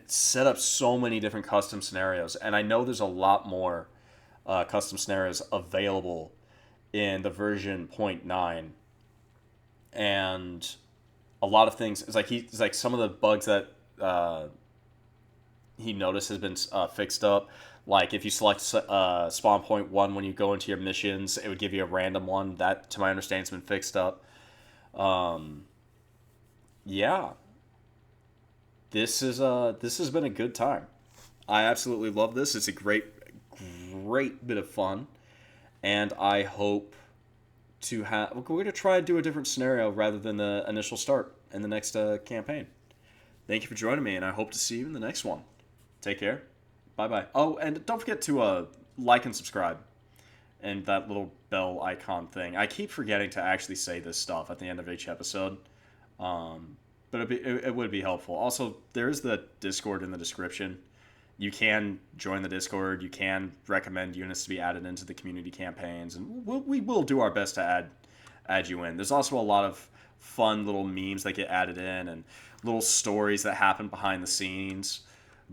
set up so many different custom scenarios, and I know there's a lot more custom scenarios available in the version 0.9, and a lot of things. It's like some of the bugs that he noticed has been fixed up. Like if you select spawn point 1 when you go into your missions, it would give you a random one. That, to my understanding, has been fixed up. Yeah, this has been a good time. I absolutely love this. It's a great bit of fun, and I hope to have. We're going to try and do a different scenario rather than the initial start in the next campaign. Thank you for joining me, and I hope to see you in the next one. Take care. Bye-bye. Oh, and don't forget to like and subscribe. And that little bell icon thing. I keep forgetting to actually say this stuff at the end of each episode. But it would be helpful. Also, there's the Discord in the description. You can join the Discord. You can recommend units to be added into the community campaigns. And we will do our best to add you in. There's also a lot of fun little memes that get added in and little stories that happen behind the scenes,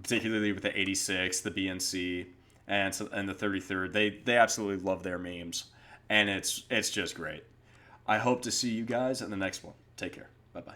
particularly with the 86, the BNC, and the 33rd. They absolutely love their memes, and it's just great. I hope to see you guys in the next one. Take care. Bye-bye.